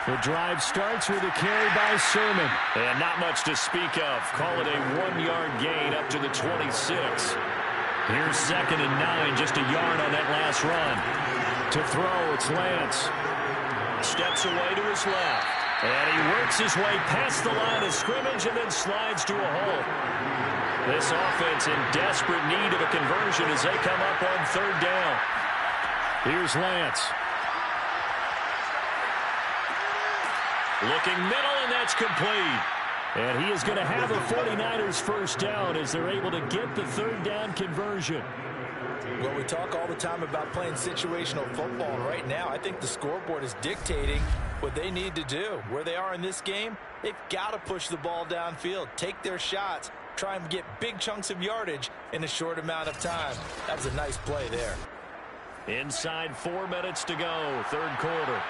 The drive starts with a carry by Sermon. And not much to speak of. Call it a 1-yard gain up to the 26. Here's 2nd and 9, just a yard on that last run. To throw, it's Lance. Steps away to his left. And he works his way past the line of scrimmage and then slides to a hole. This offense in desperate need of a conversion as they come up on 3rd down. Here's Lance. Looking middle, and that's complete. And he is going to have a 49ers first down as they're able to get the 3rd down conversion. Well, we talk all the time about playing situational football, and right now I think the scoreboard is dictating what they need to do. Where they are in this game, they've got to push the ball downfield, take their shots, try and get big chunks of yardage in a short amount of time. That was a nice play there. Inside 4 minutes to go, 3rd quarter.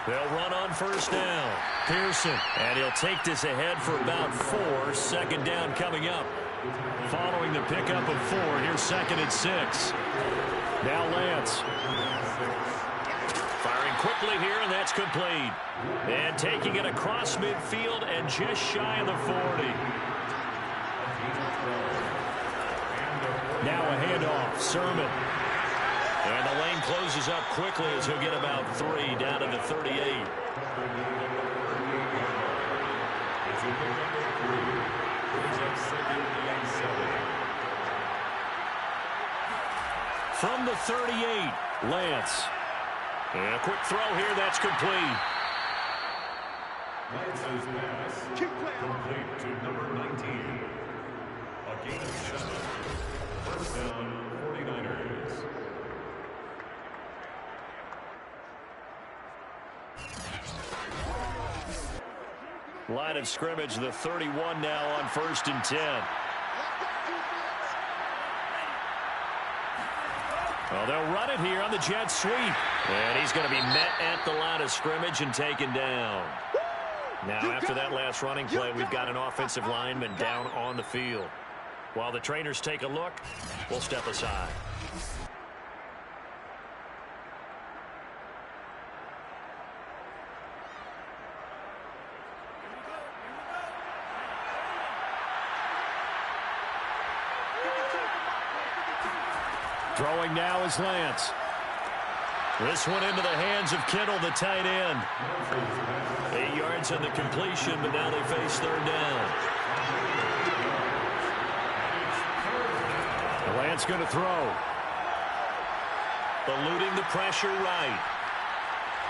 They'll run on 1st down. Pearson. And he'll take this ahead for about 4. 2nd down coming up. Following the pickup of 4, here's 2nd and 6. Now Lance. Firing quickly here, and that's complete. And taking it across midfield and just shy of the 40. Now a handoff. Sermon. And the lane closes up quickly as he'll get about 3 down to the 38. From the 38, Lance. And a quick throw here, that's complete. Lance's pass complete to number 19. A gain of 7. First down, 49ers. Line of scrimmage, the 31 now on 1st and 10. Well, they'll run it here on the jet sweep. And he's going to be met at the line of scrimmage and taken down. Now, after that last running play, we've got an offensive lineman down on the field. While the trainers take a look, we'll step aside. Throwing now is Lance. This one into the hands of Kittle, the tight end. 8 yards on the completion, but now they face 3rd down. Lance going to throw. Eluding the pressure right.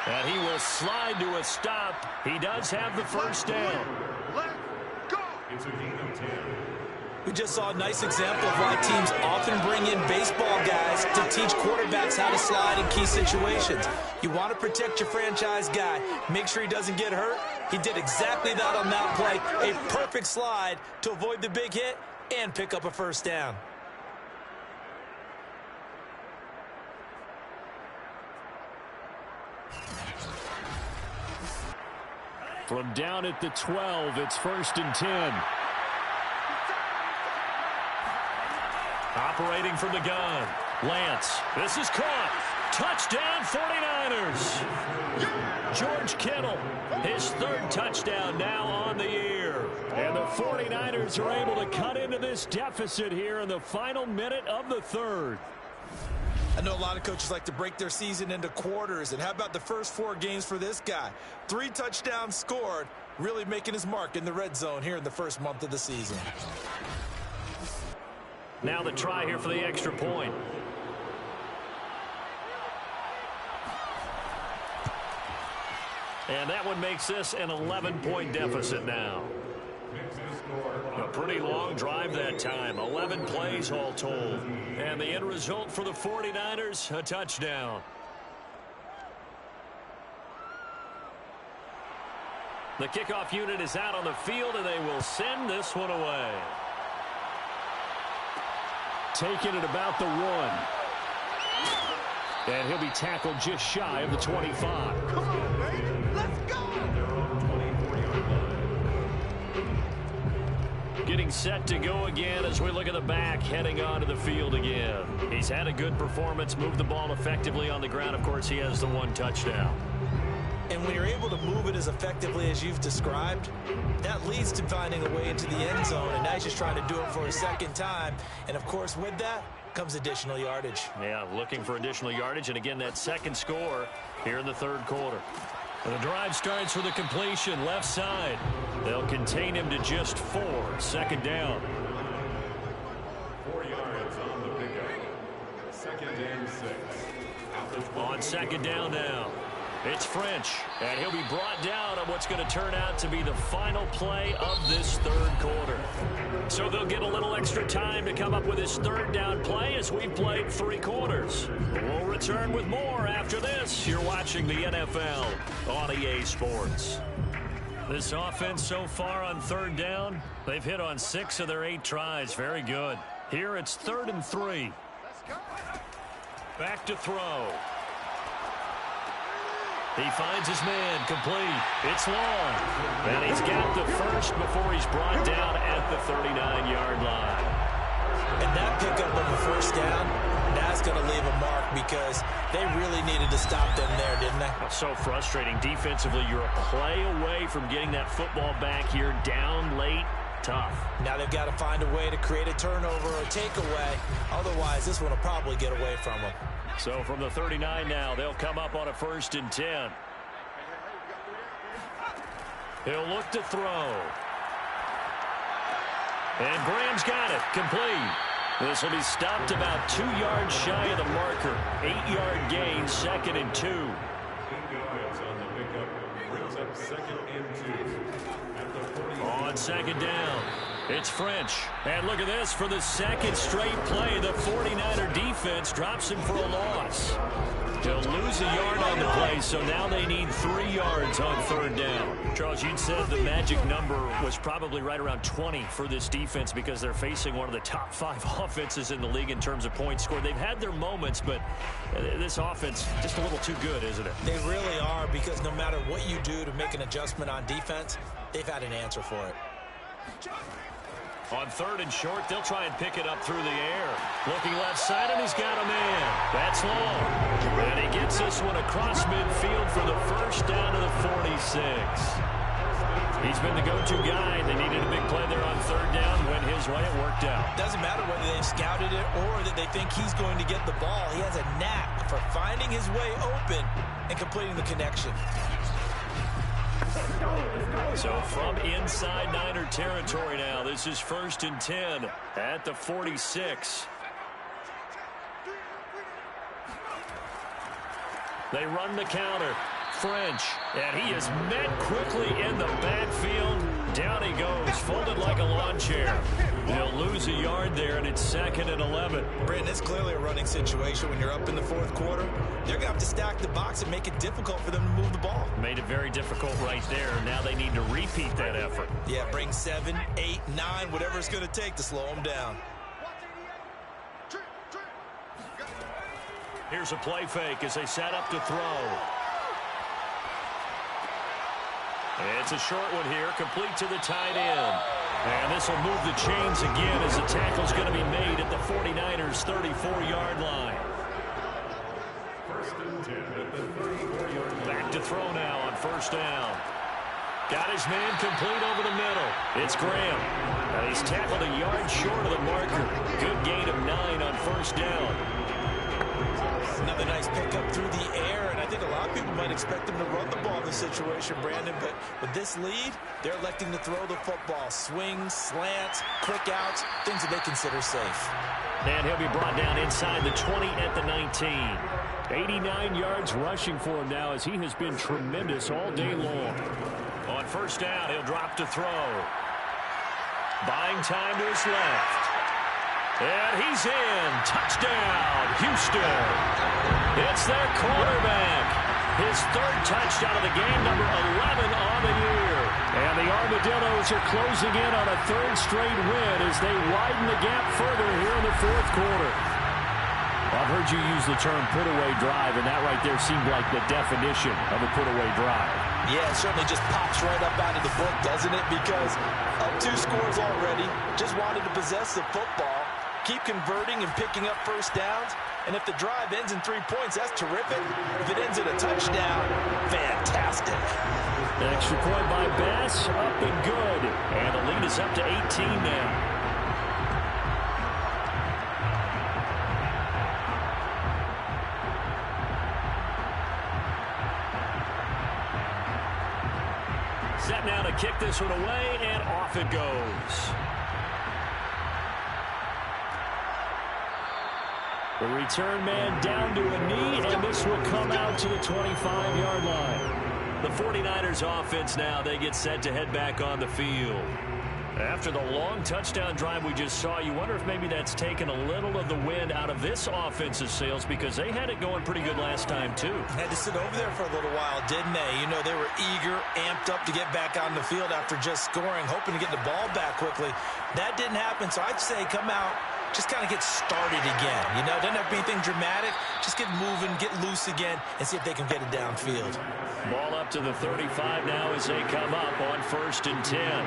And he will slide to a stop. He does have the first down. It's a gain of 10. We just saw a nice example of why teams often bring in baseball guys to teach quarterbacks how to slide in key situations. You want to protect your franchise guy. Make sure he doesn't get hurt. He did exactly that on that play. A perfect slide to avoid the big hit and pick up a first down. From down at the 12, it's 1st and 10. Operating from the gun. Lance. This is caught. Touchdown 49ers. George Kittle, his third touchdown now on the year. And the 49ers are able to cut into this deficit here in the final minute of the third. I know a lot of coaches like to break their season into quarters. And how about the first 4 games for this guy? 3 touchdowns scored, really making his mark in the red zone here in the first month of the season. Now the try here for the extra point. And that one makes this an 11-point deficit now. A pretty long drive that time. 11 plays all told. And the end result for the 49ers, a touchdown. The kickoff unit is out on the field, and they will send this one away. Taking it about the 1. And he'll be tackled just shy of the 25. Come on, baby. Let's go. Getting set to go again as we look at the back heading onto the field again. He's had a good performance, moved the ball effectively on the ground. Of course, he has the 1 touchdown. And when you're able to move it as effectively as you've described, that leads to finding a way into the end zone. And now he's just trying to do it for a second time. And, of course, with that comes additional yardage. Yeah, looking for additional yardage. And, again, that second score here in the third quarter. And the drive starts with a completion left side. They'll contain him to just 4. Second down. 4 yards on the pickup. 2nd and 6. On second down now. It's French, and he'll be brought down on what's going to turn out to be the final play of this third quarter. So they'll get a little extra time to come up with his third down play as we've played 3 quarters. We'll return with more after this. You're watching the NFL on EA Sports. This offense so far on third down, they've hit on 6 of their 8 tries. Very good. Here it's 3rd and 3. Back to throw. He finds his man, complete. It's long. And he's got the first before he's brought down at the 39-yard line. And that pickup of a first down, that's going to leave a mark because they really needed to stop them there, didn't they? So frustrating. Defensively, you're a play away from getting that football back here down late. Tough. Now they've got to find a way to create a turnover or takeaway. Otherwise, this one will probably get away from them. So from the 39 now, they'll come up on a 1st and 10. He'll look to throw. And Graham's got it. Complete. This will be stopped about 2 yards shy of the marker. 8-yard gain, 2nd and 2. 8 yards on the pickup. Brings up 2nd and 2. At the 40. On second down, it's French. And look at this. For the second straight play, the 49er defense drops him for a loss. They'll lose a yard on the play, so now they need 3 yards on 3rd down. Charles, you'd said the magic number was probably right around 20 for this defense because they're facing one of the top 5 offenses in the league in terms of points scored. They've had their moments, but this offense just a little too good, isn't it? They really are, because no matter what you do to make an adjustment on defense, they've had an answer for it. On 3rd and short, they'll try and pick it up through the air. Looking left side, and he's got a man. That's long. And he gets this one across midfield for the first down to the 46. He's been the go-to guy. They needed a big play there on 3rd down. Went his way. It worked out. Doesn't matter whether they've scouted it or that they think he's going to get the ball. He has a knack for finding his way open and completing the connection. So from inside Niner territory now, this is 1st and 10 at the 46. They run the counter. French, and he is met quickly in the backfield. Down he goes, folded like a lawn chair. They'll lose a yard there, and it's 2nd and 11. Brandon, it's clearly a running situation when you're up in the 4th quarter. They're going to have to stack the box and make it difficult for them to move the ball. Made it very difficult right there. Now they need to repeat that effort. Yeah, bring 7, 8, 9, whatever it's going to take to slow them down. Here's a play fake as they set up to throw. It's a short one here, complete to the tight end. And this will move the chains again as the tackle's going to be made at the 49ers' 34-yard line. back to throw now on first down. Got his man complete over the middle. It's Graham. And he's tackled a yard short of the marker. Good gain of 9 on first down. Another nice pickup through the air, and I think a lot of people might expect him to run the ball in this situation, Brandon, but with this lead, they're electing to throw the football. Swings, slants, quick outs, things that they consider safe. And he'll be brought down inside the 20 at the 19. 89 yards rushing for him now as he has been tremendous all day long. On first down, he'll drop to throw. Buying time to his left. And he's in. Touchdown, Houston. It's their quarterback. His third touchdown of the game, number 11 on the year. And the Armadillos are closing in on a third straight win as they widen the gap further here in the fourth quarter. I've heard you use the term put-away drive, and that right there seemed like the definition of a put-away drive. Yeah, it certainly just pops right up out of the book, doesn't it? Because up 2 scores already, just wanted to possess the football, keep converting and picking up first downs. And if the drive ends in 3 points, that's terrific. If it ends in a touchdown, fantastic. The extra point by Bass, up and good. And the lead is up to 18 now. Set now to kick this one away, and off it goes. The return man down to a knee, and this will come out to the 25-yard line. The 49ers offense now, they get set to head back on the field. After the long touchdown drive we just saw, you wonder if maybe that's taken a little of the wind out of this offensive sails because they had it going pretty good last time, too. Had to sit over there for a little while, didn't they? You know, they were eager, amped up to get back on the field after just scoring, hoping to get the ball back quickly. That didn't happen, so I'd say come out, just kind of get started again. You know, doesn't have to be anything dramatic. Just get moving, get loose again, and see if they can get it downfield. Ball up to the 35 now as they come up on 1st and 10.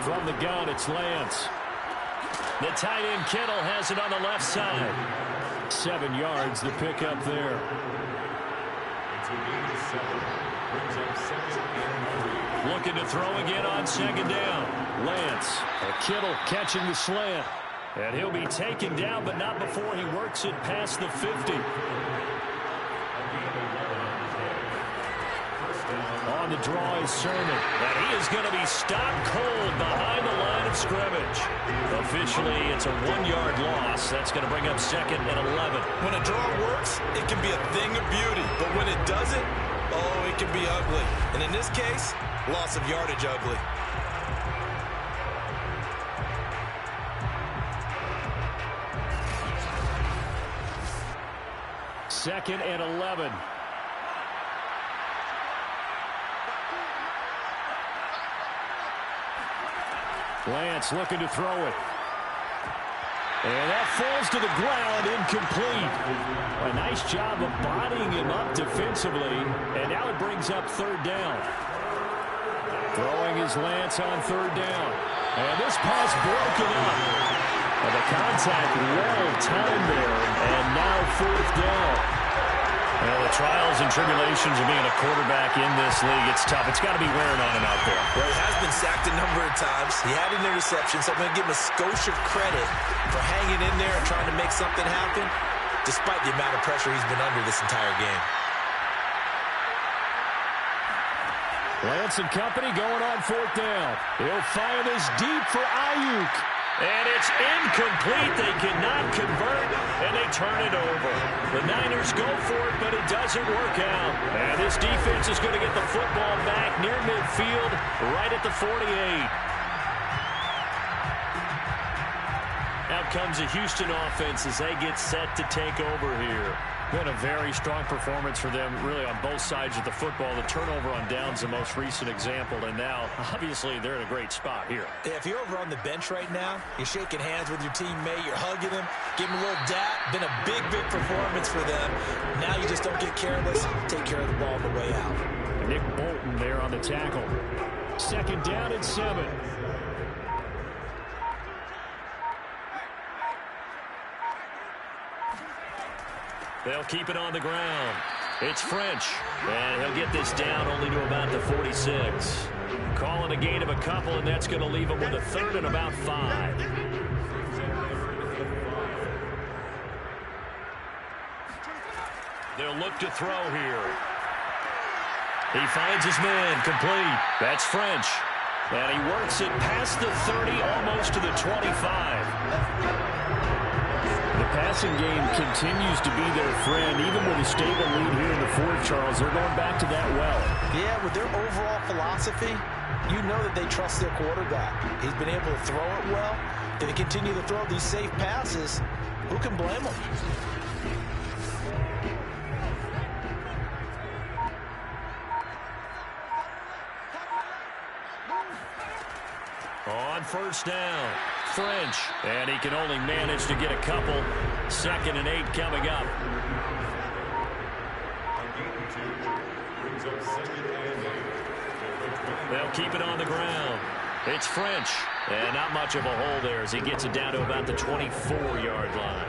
From the gun, it's Lance. The tight end Kittle has it on the left side. 7 yards, the pickup there. Looking to throw again on 2nd down. Lance, Kittle catching the slant. And he'll be taken down, but not before he works it past the 50. On the draw is Sermon. And he is going to be stopped cold behind the line of scrimmage. Officially, it's a 1-yard loss. That's going to bring up 2nd and 11. When a draw works, it can be a thing of beauty. But when it doesn't, oh, it can be ugly. And in this case, loss of yardage ugly. Second and 11. Lance looking to throw it. And that falls to the ground, incomplete. A nice job of bodying him up defensively. And now it brings up 3rd down. Throwing his Lance on 3rd down. And this pass broken up. And the contact well timed there. And now 4th down. Well, the trials and tribulations of being a quarterback in this league, it's tough. It's got to be wearing on him out there. Well, he has been sacked a number of times. He had an interception, so I'm going to give him a skosh of credit for hanging in there and trying to make something happen, despite the amount of pressure he's been under this entire game. Lance and company going on 4th down. He'll fire this deep for Ayuk. And it's incomplete. They cannot convert, and they turn it over. The Niners go for it, but it doesn't work out. And this defense is going to get the football back near midfield, right at the 48. Out comes the Houston offense as they get set to take over here. Been a very strong performance for them, really, on both sides of the football. The turnover on downs, the most recent example, and now, obviously, they're in a great spot here. Yeah, if you're over on the bench right now, you're shaking hands with your teammate, you're hugging him, giving him a little dap. Been a big, big performance for them. Now you just don't get careless. Take care of the ball on the way out. Nick Bolton there on the tackle. 2nd down and 7. They'll keep it on the ground. It's French, and he'll get this down only to about the 46. Calling a gain of a couple, and that's going to leave him with a third and about 5. They'll look to throw here. He finds his man, complete. That's French. And he works it past the 30, almost to the 25. The passing game continues to be their friend. Even with a stable lead here in the fourth, Charles, they're going back to that well. Yeah, with their overall philosophy, you know that they trust their quarterback. He's been able to throw it well. If they continue to throw these safe passes, who can blame them? On first down, French, and he can only manage to get a couple. 2nd and 8 coming up. They'll keep it on the ground. It's French, and not much of a hole there as he gets it down to about the 24-yard line.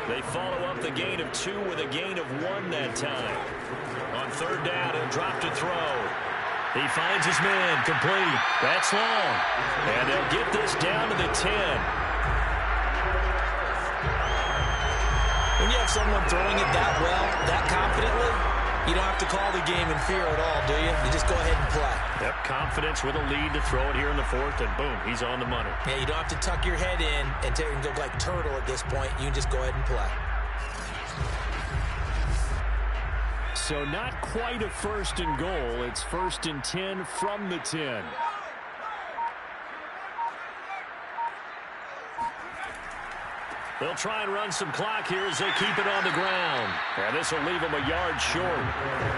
They follow up the gain of 2 with a gain of 1 that time. On 3rd down, he'll drop to throw. He finds his man, complete. That's long. And they'll get this down to the 10. When you have someone throwing it that well, that confidently, you don't have to call the game in fear at all, do you? You just go ahead and play. Yep, confidence with a lead to throw it here in the 4th, and boom, he's on the money. Yeah, you don't have to tuck your head in and go like turtle at this point. You can just go ahead and play. So not quite a 1st and goal. It's 1st and 10 from the 10. They'll try and run some clock here as they keep it on the ground. And this will leave them a yard short.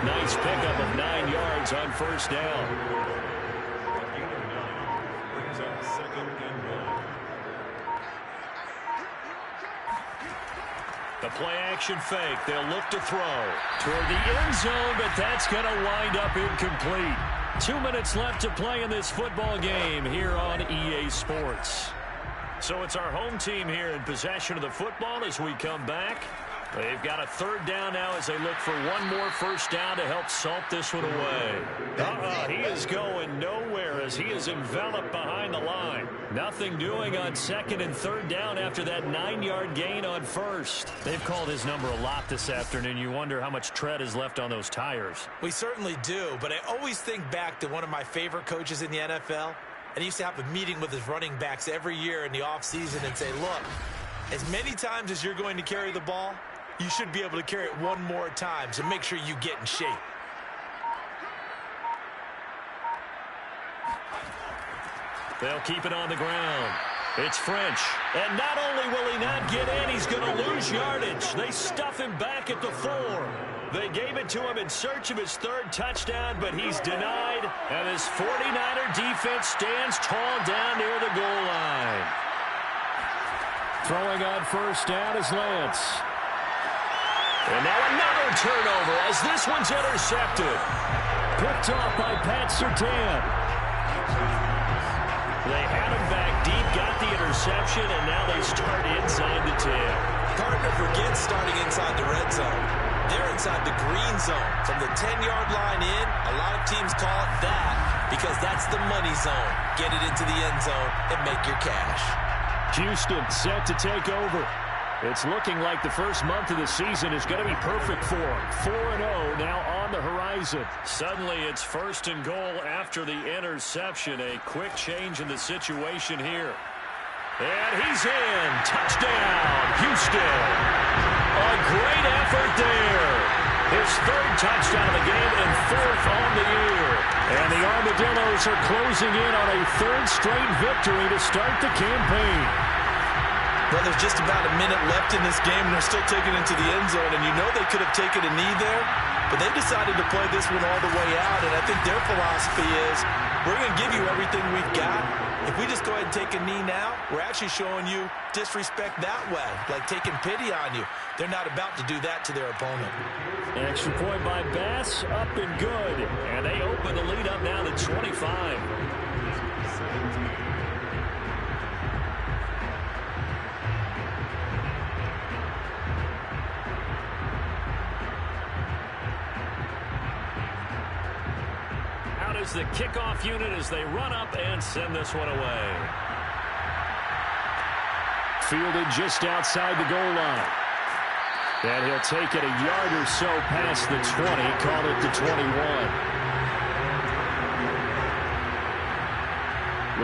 Nice pickup of 9 yards on 1st down. Brings up 2nd and 1. The play-action fake. They'll look to throw toward the end zone, but that's going to wind up incomplete. 2 minutes left to play in this football game here on EA Sports. So it's our home team here in possession of the football as we come back. They've got a 3rd down now as they look for one more 1st down to help salt this one away. He is going nowhere as he is enveloped behind the line. Nothing doing on 2nd and 3rd down after that 9-yard gain on 1st. They've called his number a lot this afternoon. You wonder how much tread is left on those tires. We certainly do, but I always think back to one of my favorite coaches in the NFL. And he used to have a meeting with his running backs every year in the offseason and say, look, as many times as you're going to carry the ball, you should be able to carry it one more time, so make sure you get in shape. They'll keep it on the ground. It's French. And not only will he not get in, he's going to lose yardage. They stuff him back at the 4. They gave it to him in search of his 3rd touchdown, but he's denied. And his 49er defense stands tall down near the goal line. Throwing on 1st down is Lance. And now another turnover as this one's intercepted. Picked off by Pat Surtain. They had him back deep, got the interception, and now they start inside the 10. Hard to forget starting inside the red zone. They're inside the green zone. From the 10-yard line in, a lot of teams call it that because that's the money zone. Get it into the end zone and make your cash. Houston set to take over. It's looking like the first month of the season is going to be perfect for them. 4-0 now on the horizon. Suddenly it's 1st and goal after the interception. A quick change in the situation here. And he's in. Touchdown, Houston. A great effort there. His 3rd touchdown of the game and 4th on the year. And the Armadillos are closing in on a 3rd straight victory to start the campaign. Well, there's just about a minute left in this game, and they're still taking it into the end zone. And you know they could have taken a knee there, but they decided to play this one all the way out. And I think their philosophy is, we're going to give you everything we've got. If we just go ahead and take a knee now, we're actually showing you disrespect that way, like taking pity on you. They're not about to do that to their opponent. An extra point by Bass, up and good. And they open the lead up now to 25. is the kickoff unit as they run up and send this one away. Fielded just outside the goal line. And he'll take it a yard or so past the 20, call it the 21.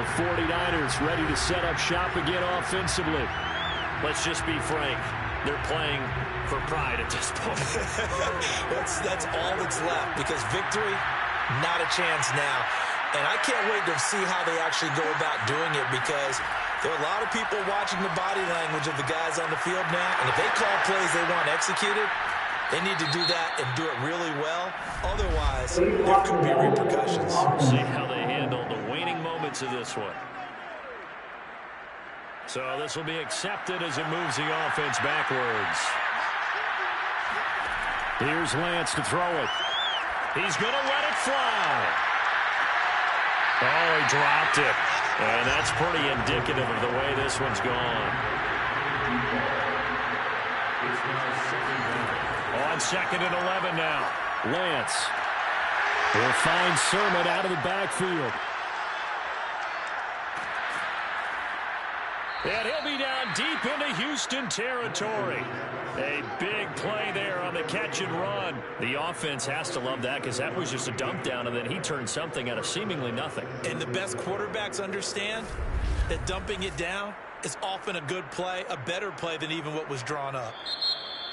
The 49ers ready to set up shop again offensively. Let's just be frank. They're playing for pride at this point. That's all that's left, because victory, not a chance now. And I can't wait to see how they actually go about doing it, because there are a lot of people watching the body language of the guys on the field now. And if they call plays they want executed, they need to do that and do it really well. Otherwise, there could be repercussions. See how they handle the waning moments of this one. So this will be accepted as it moves the offense backwards. Here's Lance to throw it. He's going to let it fly. Oh, he dropped it. And that's pretty indicative of the way this one's gone. On 2nd and 11 now. Lance will find Sermon out of the backfield. And he'll be down deep into Houston territory. A big play there on the catch and run. The offense has to love that, because that was just a dump down, and then he turned something out of seemingly nothing. And the best quarterbacks understand that dumping it down is often a good play, a better play than even what was drawn up.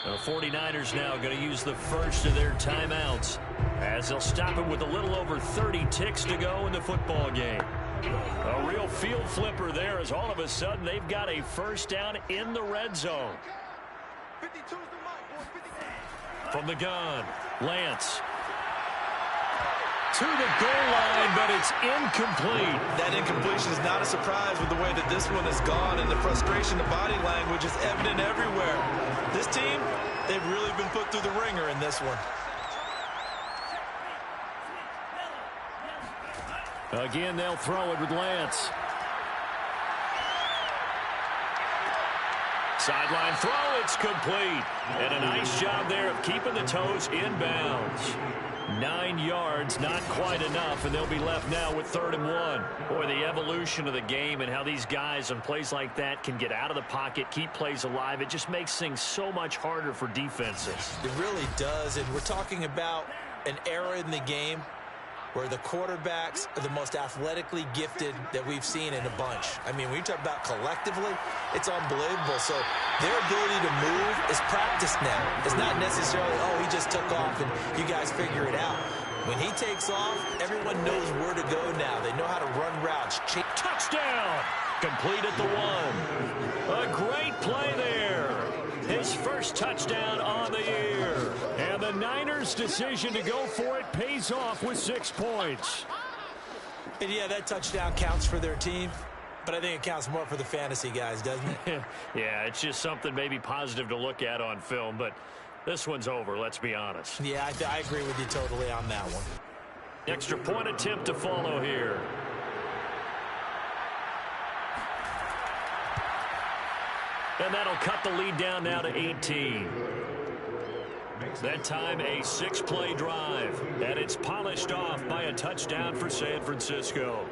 The 49ers now going to use the first of their timeouts, as they'll stop it with a little over 30 ticks to go in the football game. A real field flipper there, as all of a sudden they've got a first down in the red zone. From the gun, Lance. To the goal line, but it's incomplete. That incompletion is not a surprise with the way that this one has gone, and the frustration, the body language is evident everywhere. This team, they've really been put through the ringer in this one. Again, they'll throw it with Lance. Sideline throw, it's complete. And a nice job there of keeping the toes in bounds. 9 yards, not quite enough, and they'll be left now with 3rd and 1. Boy, the evolution of the game and how these guys on plays like that can get out of the pocket, keep plays alive, it just makes things so much harder for defenses. It really does, and we're talking about an era in the game where the quarterbacks are the most athletically gifted that we've seen in a bunch. I mean, when you talk about collectively, it's unbelievable. So their ability to move is practiced now. It's not necessarily, oh, he just took off and you guys figure it out. When he takes off, everyone knows where to go now. They know how to run routes. Touchdown! Complete at the 1. A great play there. His first touchdown on the year. And the Niners' decision to go for it pays off with 6 points. And yeah, that touchdown counts for their team, but I think it counts more for the fantasy guys, doesn't it? Yeah, it's just something maybe positive to look at on film, but this one's over, let's be honest. Yeah, I agree with you totally on that one. Extra point attempt to follow here. And that'll cut the lead down now to 18. That time a 6-play drive, and it's polished off by a touchdown for San Francisco.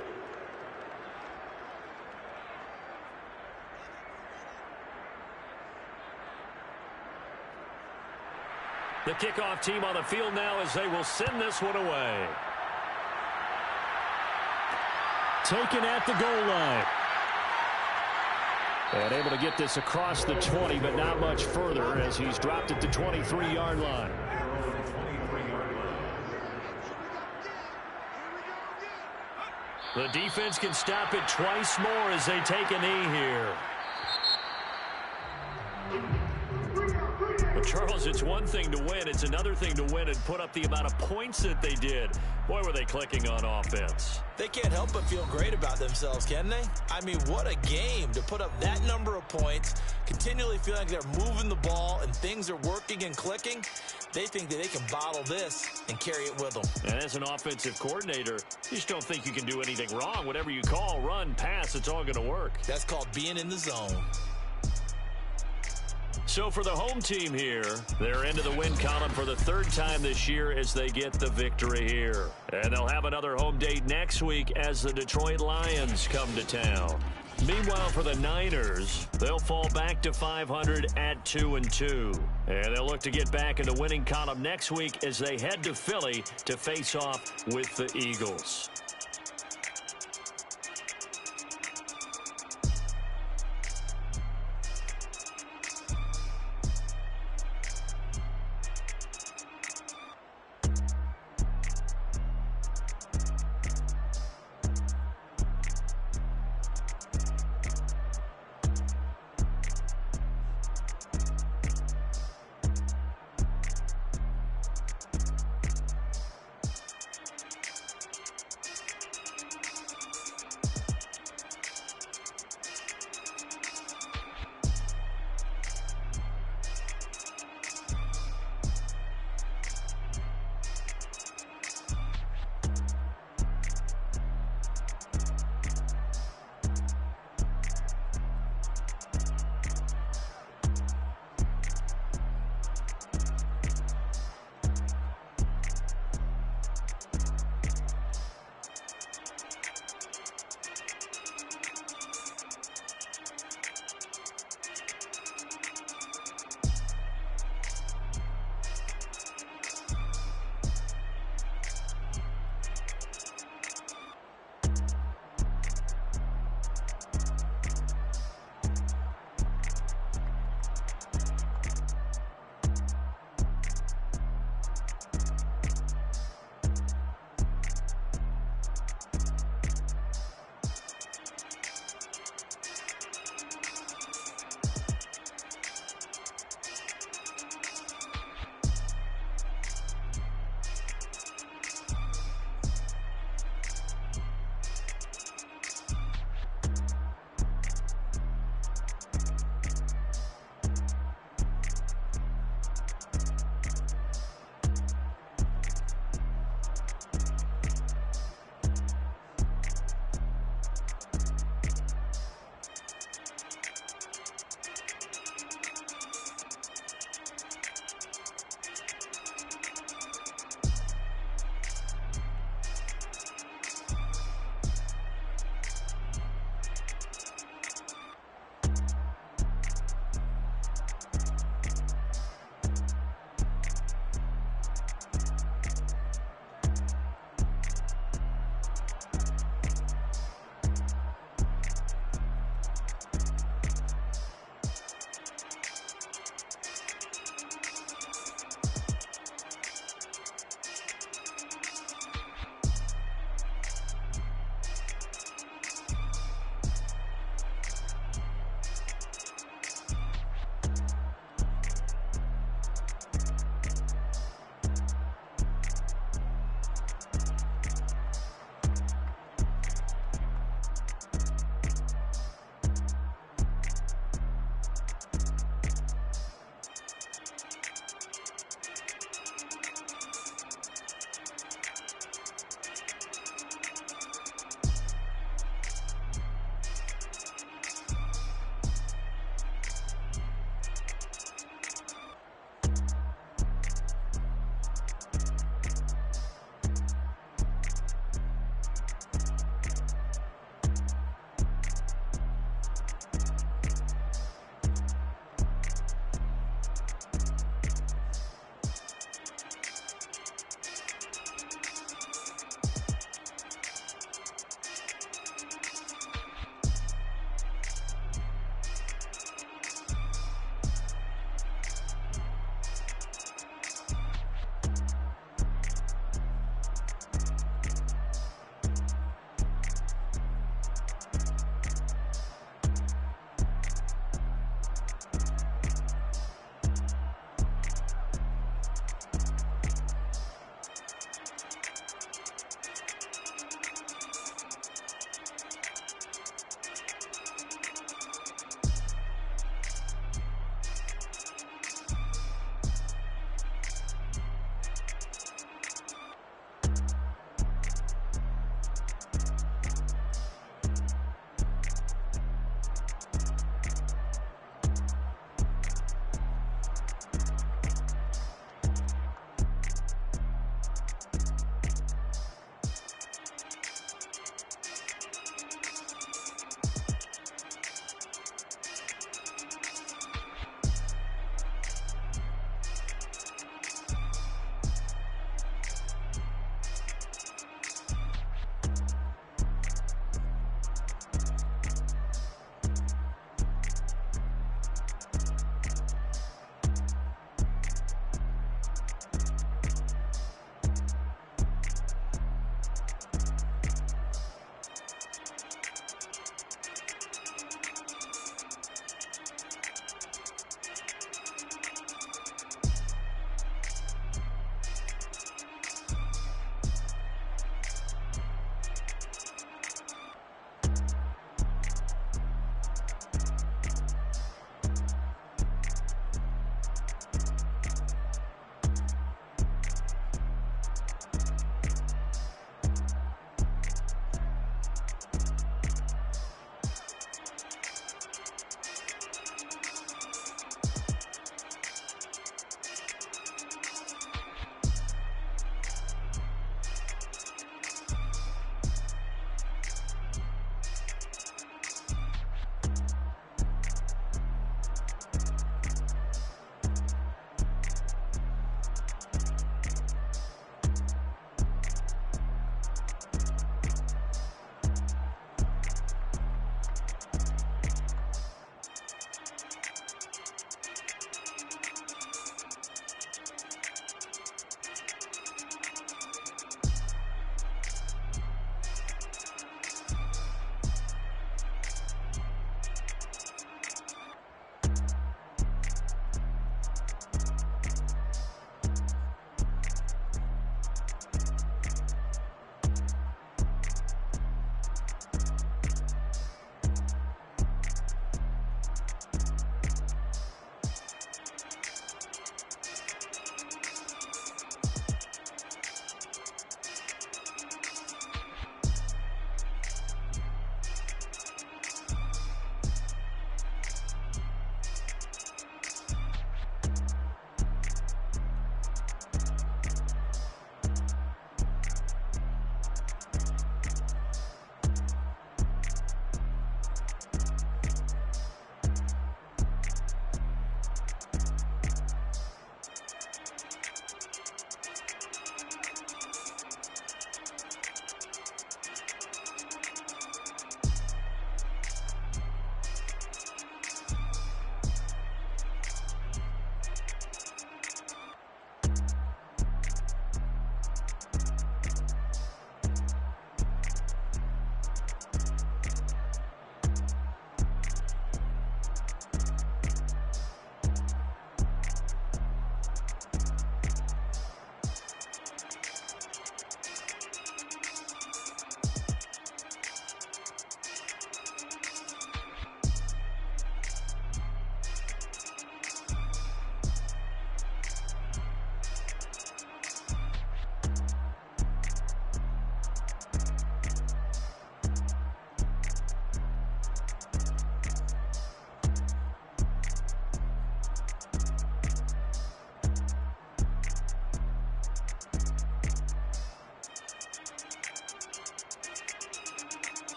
The kickoff team on the field now as they will send this one away. Taken at the goal line. And able to get this across the 20, but not much further as he's dropped at the 23-yard line. The defense can stop it twice more as they take a knee here. But Charles, it's one thing to win. It's another thing to win and put up the amount of points that they did. Boy, were they clicking on offense. They can't help but feel great about themselves, can they? I mean, what a game to put up that number of points, continually feeling like they're moving the ball and things are working and clicking. They think that they can bottle this and carry it with them. And as an offensive coordinator, you just don't think you can do anything wrong. Whatever you call, run, pass, it's all going to work. That's called being in the zone. So for the home team here, they're into the win column for the third time this year as they get the victory here. And they'll have another home date next week as the Detroit Lions come to town. Meanwhile, for the Niners, they'll fall back to 500 at 2-2. And they'll look to get back in the winning column next week as they head to Philly to face off with the Eagles.